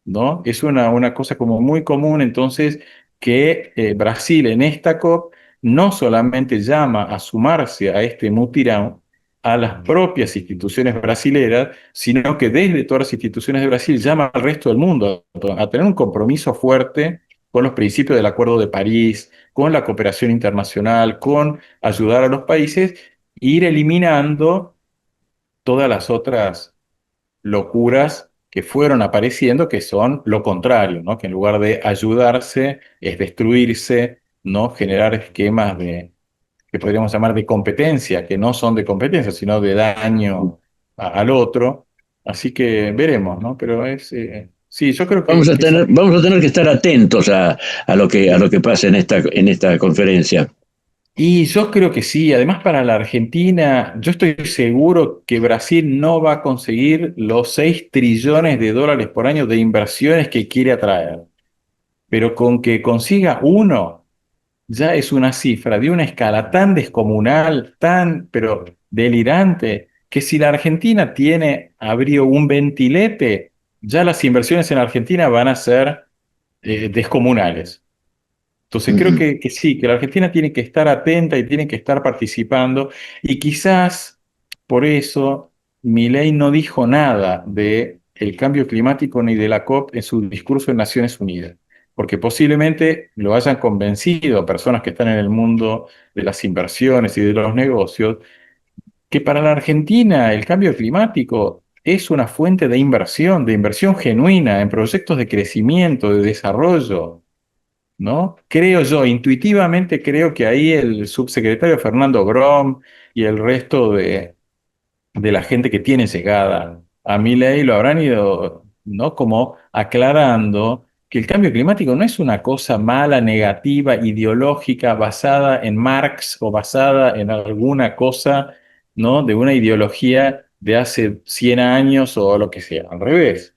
¿no? Es una cosa como muy común, entonces, que Brasil en esta COP no solamente llama a sumarse a este mutirão a las propias instituciones brasileras, sino que desde todas las instituciones de Brasil llama al resto del mundo a tener un compromiso fuerte con los principios del Acuerdo de París, con la cooperación internacional, con ayudar a los países, e ir eliminando todas las otras locuras que fueron apareciendo, que son lo contrario, ¿no? Que en lugar de ayudarse es destruirse, ¿no? Generar esquemas que podríamos llamar de competencia, que no son de competencia, sino de daño al otro. Así que veremos, ¿no? Pero sí, yo creo Vamos a tener que estar atentos a lo que pasa en esta conferencia. Y yo creo que sí, además para la Argentina, yo estoy seguro que Brasil no va a conseguir los 6 trillones de dólares por año de inversiones que quiere atraer, pero con que consiga uno, ya es una cifra de una escala tan descomunal, pero delirante, que si la Argentina abrió un ventilete, ya las inversiones en Argentina van a ser descomunales. Entonces creo que sí, que la Argentina tiene que estar atenta y tiene que estar participando, y quizás por eso Milei no dijo nada del cambio climático ni de la COP en su discurso en Naciones Unidas, porque posiblemente lo hayan convencido personas que están en el mundo de las inversiones y de los negocios, que para la Argentina el cambio climático es una fuente de inversión genuina en proyectos de crecimiento, de desarrollo, ¿no? Creo yo, intuitivamente creo que ahí el subsecretario Fernando Brom y el resto de la gente que tiene llegada a Milei lo habrán ido, ¿no? Como aclarando que el cambio climático no es una cosa mala, negativa, ideológica, basada en Marx o basada en alguna cosa, ¿no? De una ideología de hace 100 años o lo que sea. Al revés,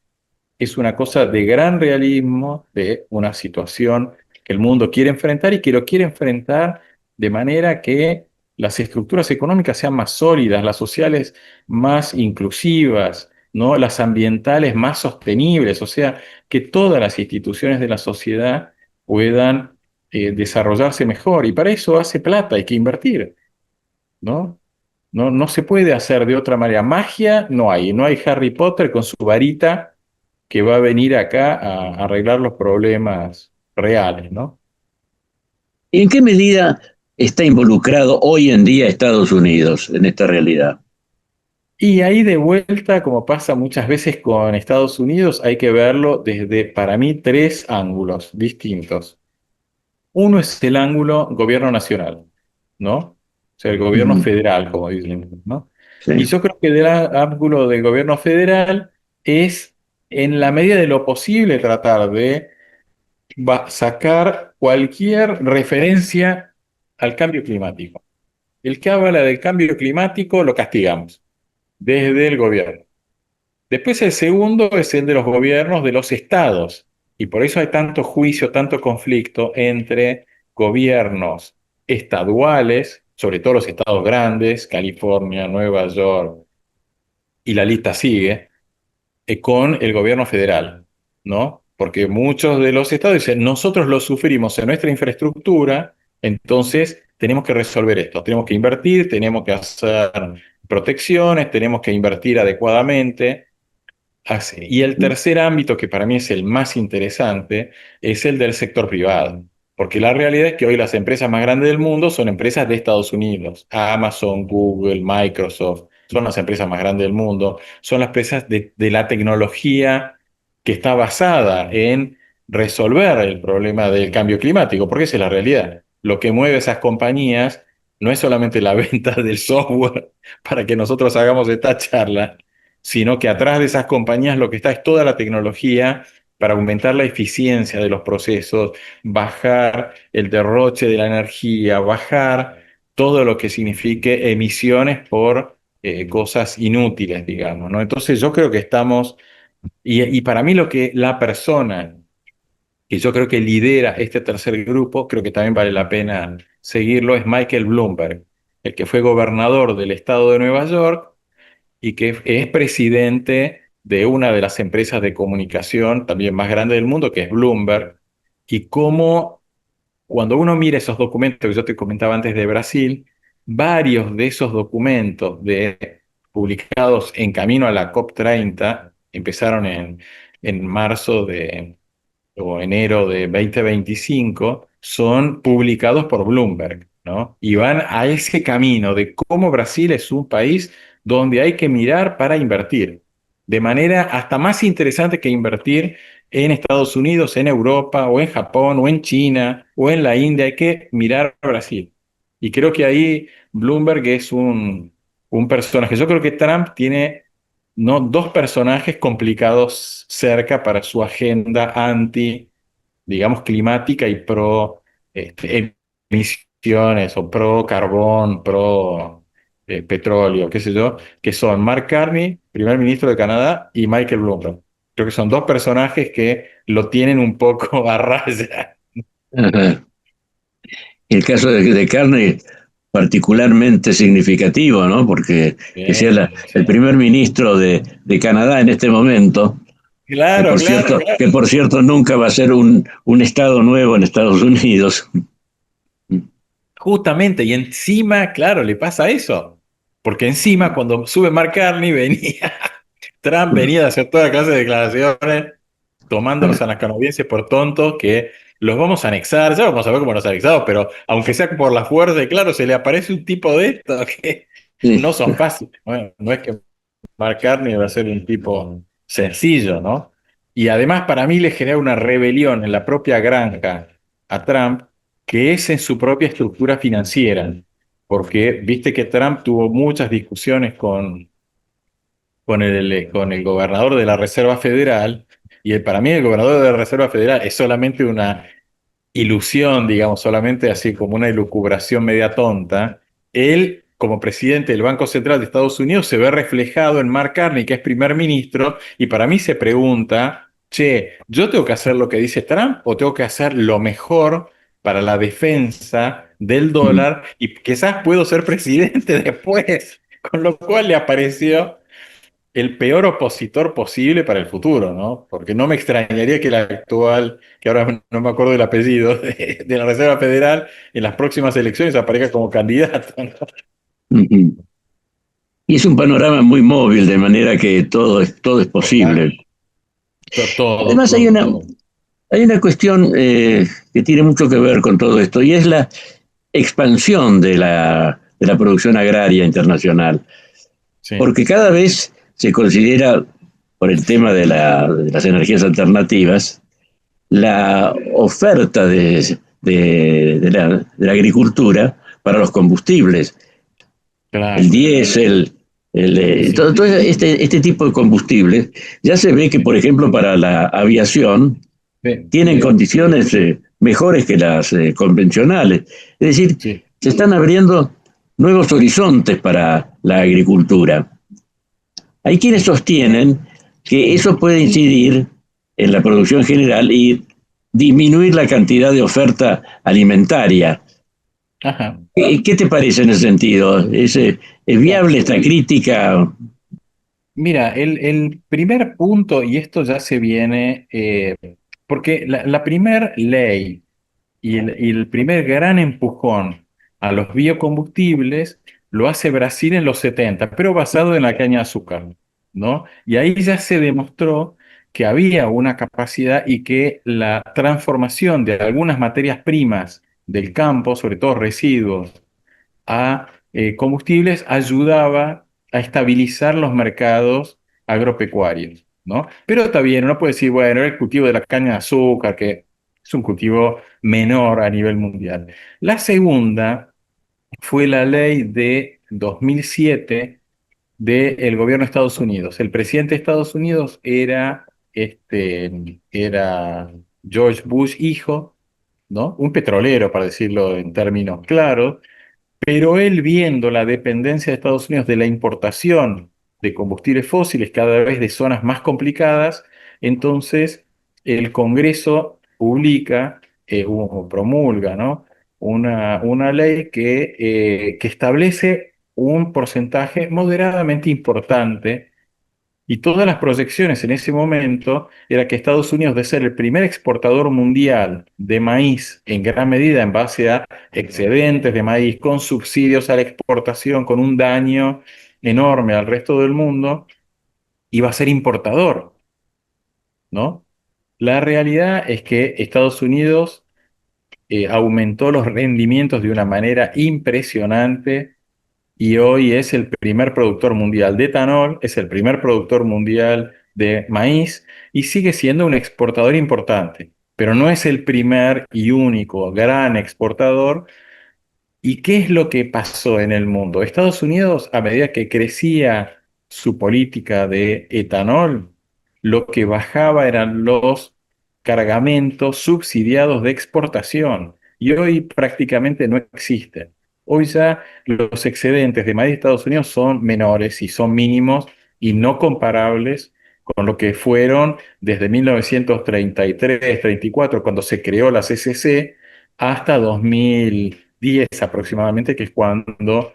es una cosa de gran realismo, de una situación que el mundo quiere enfrentar y que lo quiere enfrentar de manera que las estructuras económicas sean más sólidas, las sociales más inclusivas, ¿no? Las ambientales más sostenibles, o sea, que todas las instituciones de la sociedad puedan desarrollarse mejor. Y para eso hace plata, hay que invertir, ¿no? No se puede hacer de otra manera. Magia no hay Harry Potter con su varita que va a venir acá a arreglar los problemas reales, ¿no? ¿Y en qué medida está involucrado hoy en día Estados Unidos en esta realidad? Y ahí de vuelta, como pasa muchas veces con Estados Unidos, hay que verlo desde, para mí, 3 ángulos distintos. Uno es el ángulo gobierno nacional, ¿no? O sea, el gobierno federal, como dicen, ¿no? Sí. Y yo creo que del ángulo del gobierno federal es, en la medida de lo posible, tratar de sacar cualquier referencia al cambio climático. El que habla del cambio climático lo castigamos desde el gobierno. Después el segundo es el de los gobiernos de los estados, y por eso hay tanto juicio, tanto conflicto entre gobiernos estaduales, sobre todo los estados grandes, California, Nueva York, y la lista sigue, con el gobierno federal, ¿no? Porque muchos de los estados dicen, nosotros lo sufrimos en nuestra infraestructura, entonces tenemos que resolver esto, tenemos que invertir, tenemos que hacer protecciones, tenemos que invertir adecuadamente. Y el tercer ámbito, que para mí es el más interesante, es el del sector privado. Porque la realidad es que hoy las empresas más grandes del mundo son empresas de Estados Unidos. Amazon, Google, Microsoft, son las empresas más grandes del mundo. Son las empresas de la tecnología que está basada en resolver el problema del cambio climático, porque esa es la realidad. lo que mueve esas compañías no es solamente la venta del software para que nosotros hagamos esta charla, sino que atrás de esas compañías lo que está es toda la tecnología para aumentar la eficiencia de los procesos, bajar el derroche de la energía, bajar todo lo que signifique emisiones por cosas inútiles, digamos, ¿no? Entonces yo creo que estamos, y para mí lo que la persona que yo creo que lidera este tercer grupo, creo que también vale la pena seguirlo, es Michael Bloomberg, el que fue gobernador del estado de Nueva York y que es presidente de una de las empresas de comunicación también más grandes del mundo, que es Bloomberg, y cómo cuando uno mira esos documentos que yo te comentaba antes de Brasil, varios de esos documentos publicados en camino a la COP30 empezaron en marzo o enero de 2025, son publicados por Bloomberg, ¿no? Y van a ese camino de cómo Brasil es un país donde hay que mirar para invertir, de manera hasta más interesante que invertir en Estados Unidos, en Europa, o en Japón, o en China, o en la India. Hay que mirar a Brasil. Y creo que ahí Bloomberg es un personaje. Yo creo que Trump tiene, ¿no?, dos personajes complicados cerca para su agenda anti, digamos, climática y pro emisiones o pro carbón, pro petróleo, qué sé yo, que son Mark Carney, primer ministro de Canadá, y Michael Bloomberg. Creo que son dos personajes que lo tienen un poco a raya. Ajá. El caso de Carney particularmente significativo, ¿no? Porque que sea el primer ministro de Canadá en este momento, Claro, claro. que por cierto nunca va a ser un estado nuevo en Estados Unidos. Justamente, y encima, claro, le pasa eso. Porque encima, cuando sube Mark Carney, Trump venía a hacer toda clase de declaraciones, tomándonos a las canadienses por tontos, que los vamos a anexar, ya vamos a ver cómo los anexamos, pero aunque sea por la fuerza, y claro, se le aparece un tipo de esto que no son fáciles. Bueno, no es que Mark Carney va a ser un tipo sencillo, ¿no? Y además para mí le genera una rebelión en la propia granja a Trump, que es en su propia estructura financiera, porque viste que Trump tuvo muchas discusiones con el gobernador de la Reserva Federal, y para mí el gobernador de la Reserva Federal es solamente una ilusión, digamos, solamente así como una elucubración media tonta. Él, como presidente del Banco Central de Estados Unidos, se ve reflejado en Mark Carney, que es primer ministro, y para mí se pregunta, che, ¿yo tengo que hacer lo que dice Trump o tengo que hacer lo mejor para la defensa del dólar y quizás puedo ser presidente después? Con lo cual le apareció el peor opositor posible para el futuro, ¿no? Porque no me extrañaría que el actual, que ahora no me acuerdo del apellido, de la Reserva Federal, en las próximas elecciones aparezca como candidato, ¿no? Y es un panorama muy móvil, de manera que todo es posible. Además hay una cuestión que tiene mucho que ver con todo esto, y es la expansión de la producción agraria internacional. Sí. Porque cada vez se considera, por el tema de las energías alternativas, la oferta de la agricultura para los combustibles. Claro. El diésel, todo este tipo de combustibles, ya se ve que, por ejemplo, para la aviación, tienen condiciones mejores que las convencionales. Es decir, se están abriendo nuevos horizontes para la agricultura. Hay quienes sostienen que eso puede incidir en la producción general y disminuir la cantidad de oferta alimentaria. Ajá. ¿Qué te parece en ese sentido? ¿Es viable esta crítica? Mira, el primer punto, y esto ya se viene, porque la primer ley y el primer gran empujón a los biocombustibles lo hace Brasil en los 70, pero basado en la caña de azúcar, ¿no? Y ahí ya se demostró que había una capacidad y que la transformación de algunas materias primas del campo, sobre todo residuos, a combustibles, ayudaba a estabilizar los mercados agropecuarios, ¿no? Pero está bien, uno puede decir, bueno, el cultivo de la caña de azúcar, que Es un cultivo menor a nivel mundial. La segunda fue la ley de 2007 del gobierno de Estados Unidos. El presidente de Estados Unidos era George Bush hijo, ¿no? Un petrolero, para decirlo en términos claros, pero él, viendo la dependencia de Estados Unidos de la importación de combustibles fósiles cada vez de zonas más complicadas, entonces el Congreso publica o promulga, ¿no? una ley que establece un porcentaje moderadamente importante, y todas las proyecciones en ese momento era que Estados Unidos, de ser el primer exportador mundial de maíz, en gran medida en base a excedentes de maíz, con subsidios a la exportación, con un daño enorme al resto del mundo, iba a ser importador, ¿no? La realidad es que Estados Unidos aumentó los rendimientos de una manera impresionante, y hoy es el primer productor mundial de etanol, es el primer productor mundial de maíz, y sigue siendo un exportador importante, pero no es el primer y único gran exportador. ¿Y qué es lo que pasó en el mundo? Estados Unidos, a medida que crecía su política de etanol, lo que bajaba eran los cargamentos subsidiados de exportación, y hoy prácticamente no existen. Hoy ya los excedentes de maíz de Estados Unidos son menores y son mínimos y no comparables con lo que fueron desde 1933-34, cuando se creó la CCC, hasta 2010 aproximadamente, que es cuando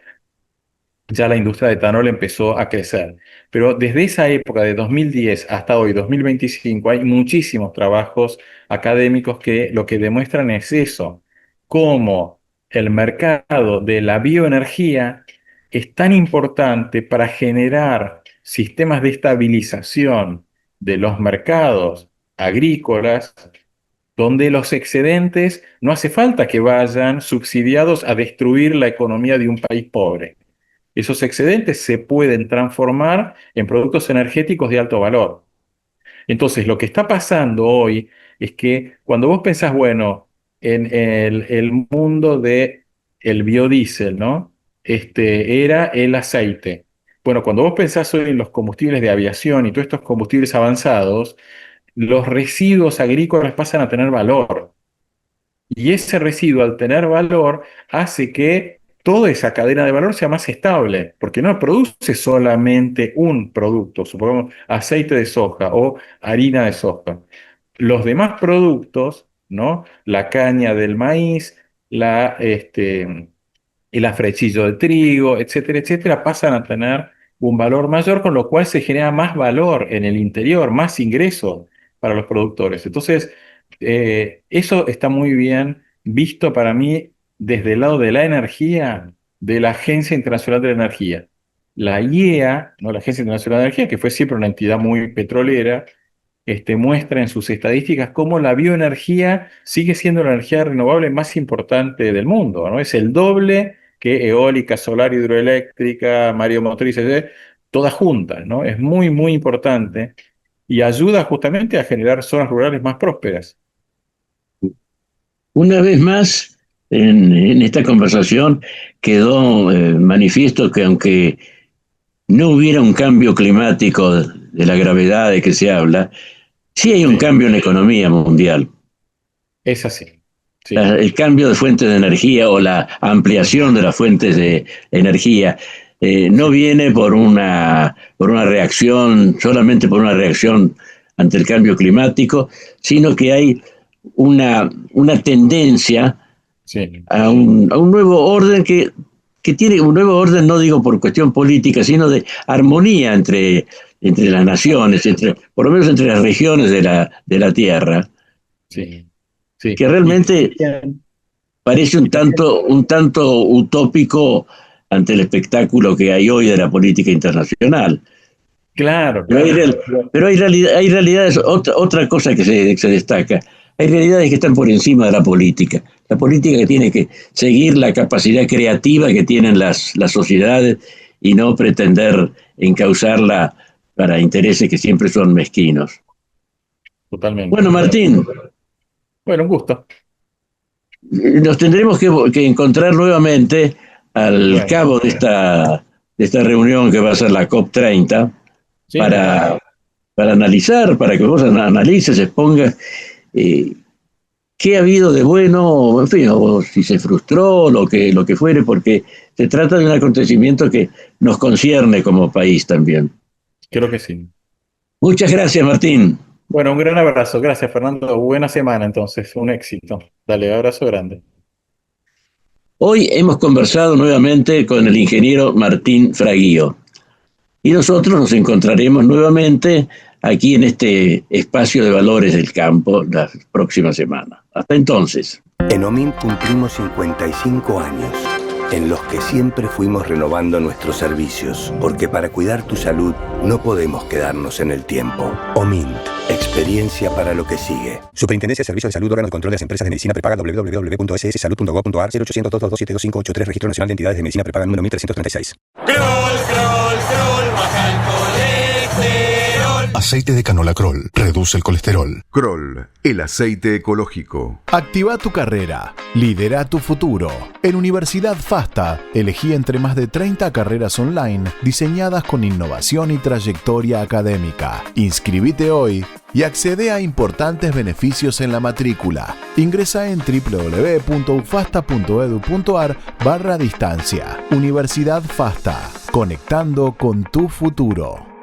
ya la industria de etanol empezó a crecer. Pero desde esa época, de 2010 hasta hoy, 2025, hay muchísimos trabajos académicos que lo que demuestran es eso, cómo el mercado de la bioenergía es tan importante para generar sistemas de estabilización de los mercados agrícolas, donde los excedentes no hace falta que vayan subsidiados a destruir la economía de un país pobre. Esos excedentes se pueden transformar en productos energéticos de alto valor. Entonces, lo que está pasando hoy es que cuando vos pensás, bueno, en el mundo del biodiesel, ¿no? Era el aceite. Bueno, cuando vos pensás hoy en los combustibles de aviación y todos estos combustibles avanzados, los residuos agrícolas pasan a tener valor. Y ese residuo, al tener valor, hace que toda esa cadena de valor sea más estable, porque no produce solamente un producto, supongamos aceite de soja o harina de soja. Los demás productos, ¿no? La caña del maíz, el afrechillo de trigo, etcétera, etcétera, pasan a tener un valor mayor, con lo cual se genera más valor en el interior, más ingresos para los productores. Entonces, eso está muy bien visto para mí desde el lado de la energía, de la Agencia Internacional de la Energía. La IEA, ¿no? La Agencia Internacional de la Energía, que fue siempre una entidad muy petrolera, muestra en sus estadísticas cómo la bioenergía sigue siendo la energía renovable más importante del mundo, ¿no? Es el doble que eólica, solar, hidroeléctrica, mareomotrices, todas juntas, ¿no? Es muy, muy importante y ayuda justamente a generar zonas rurales más prósperas. Una vez más, en esta conversación quedó manifiesto que aunque no hubiera un cambio climático de la gravedad de que se habla, sí hay un cambio en la economía mundial. Es así. Sí. El cambio de fuentes de energía o la ampliación de las fuentes de energía no viene por una reacción, solamente por una reacción ante el cambio climático, sino que hay una tendencia a un nuevo orden que tiene un nuevo orden, no digo por cuestión política, sino de armonía entre las naciones, por lo menos entre las regiones de la Tierra, sí. Que realmente parece un tanto utópico ante el espectáculo que hay hoy de la política internacional. Claro. Pero hay realidades, otra cosa que se destaca. Hay realidades que están por encima de la política. La política que tiene que seguir la capacidad creativa que tienen las sociedades y no pretender encauzarla para intereses que siempre son mezquinos. Totalmente. Bueno, Martín, Bueno, un gusto. Nos tendremos que encontrar nuevamente al cabo de esta reunión que va a ser la COP30 Sí, para analizar, para que vos analices, expongas qué ha habido de bueno, en fin, o si se frustró, lo que fuere, porque se trata de un acontecimiento que nos concierne como país también. creo que sí. Muchas gracias, Martín. Bueno, un gran abrazo. Gracias, Fernando. Buena semana, entonces. Un éxito. Dale, abrazo grande. Hoy hemos conversado nuevamente con el ingeniero Martín Fraguío y nosotros nos encontraremos nuevamente aquí en este espacio de valores del campo la próxima semana. Hasta entonces. En OMINT cumplimos 55 años, en los que siempre fuimos renovando nuestros servicios, porque para cuidar tu salud no podemos quedarnos en el tiempo. OMINT, experiencia para lo que sigue. Superintendencia de Servicios de Salud, órgano de control de las empresas de medicina prepaga, www.sssalud.gov.ar, 0800-227-2583, Registro Nacional de Entidades de Medicina Prepaga número 1336. Kroll, baja el colesterol. Aceite de canola Kroll reduce el colesterol. Kroll, el aceite ecológico. Activa tu carrera, lidera tu futuro. En Universidad FASTA, elegí entre más de 30 carreras online diseñadas con innovación y trayectoria académica. Inscribite hoy y accede a importantes beneficios en la matrícula. Ingresa en www.ufasta.edu.ar/distancia. Universidad FASTA, conectando con tu futuro.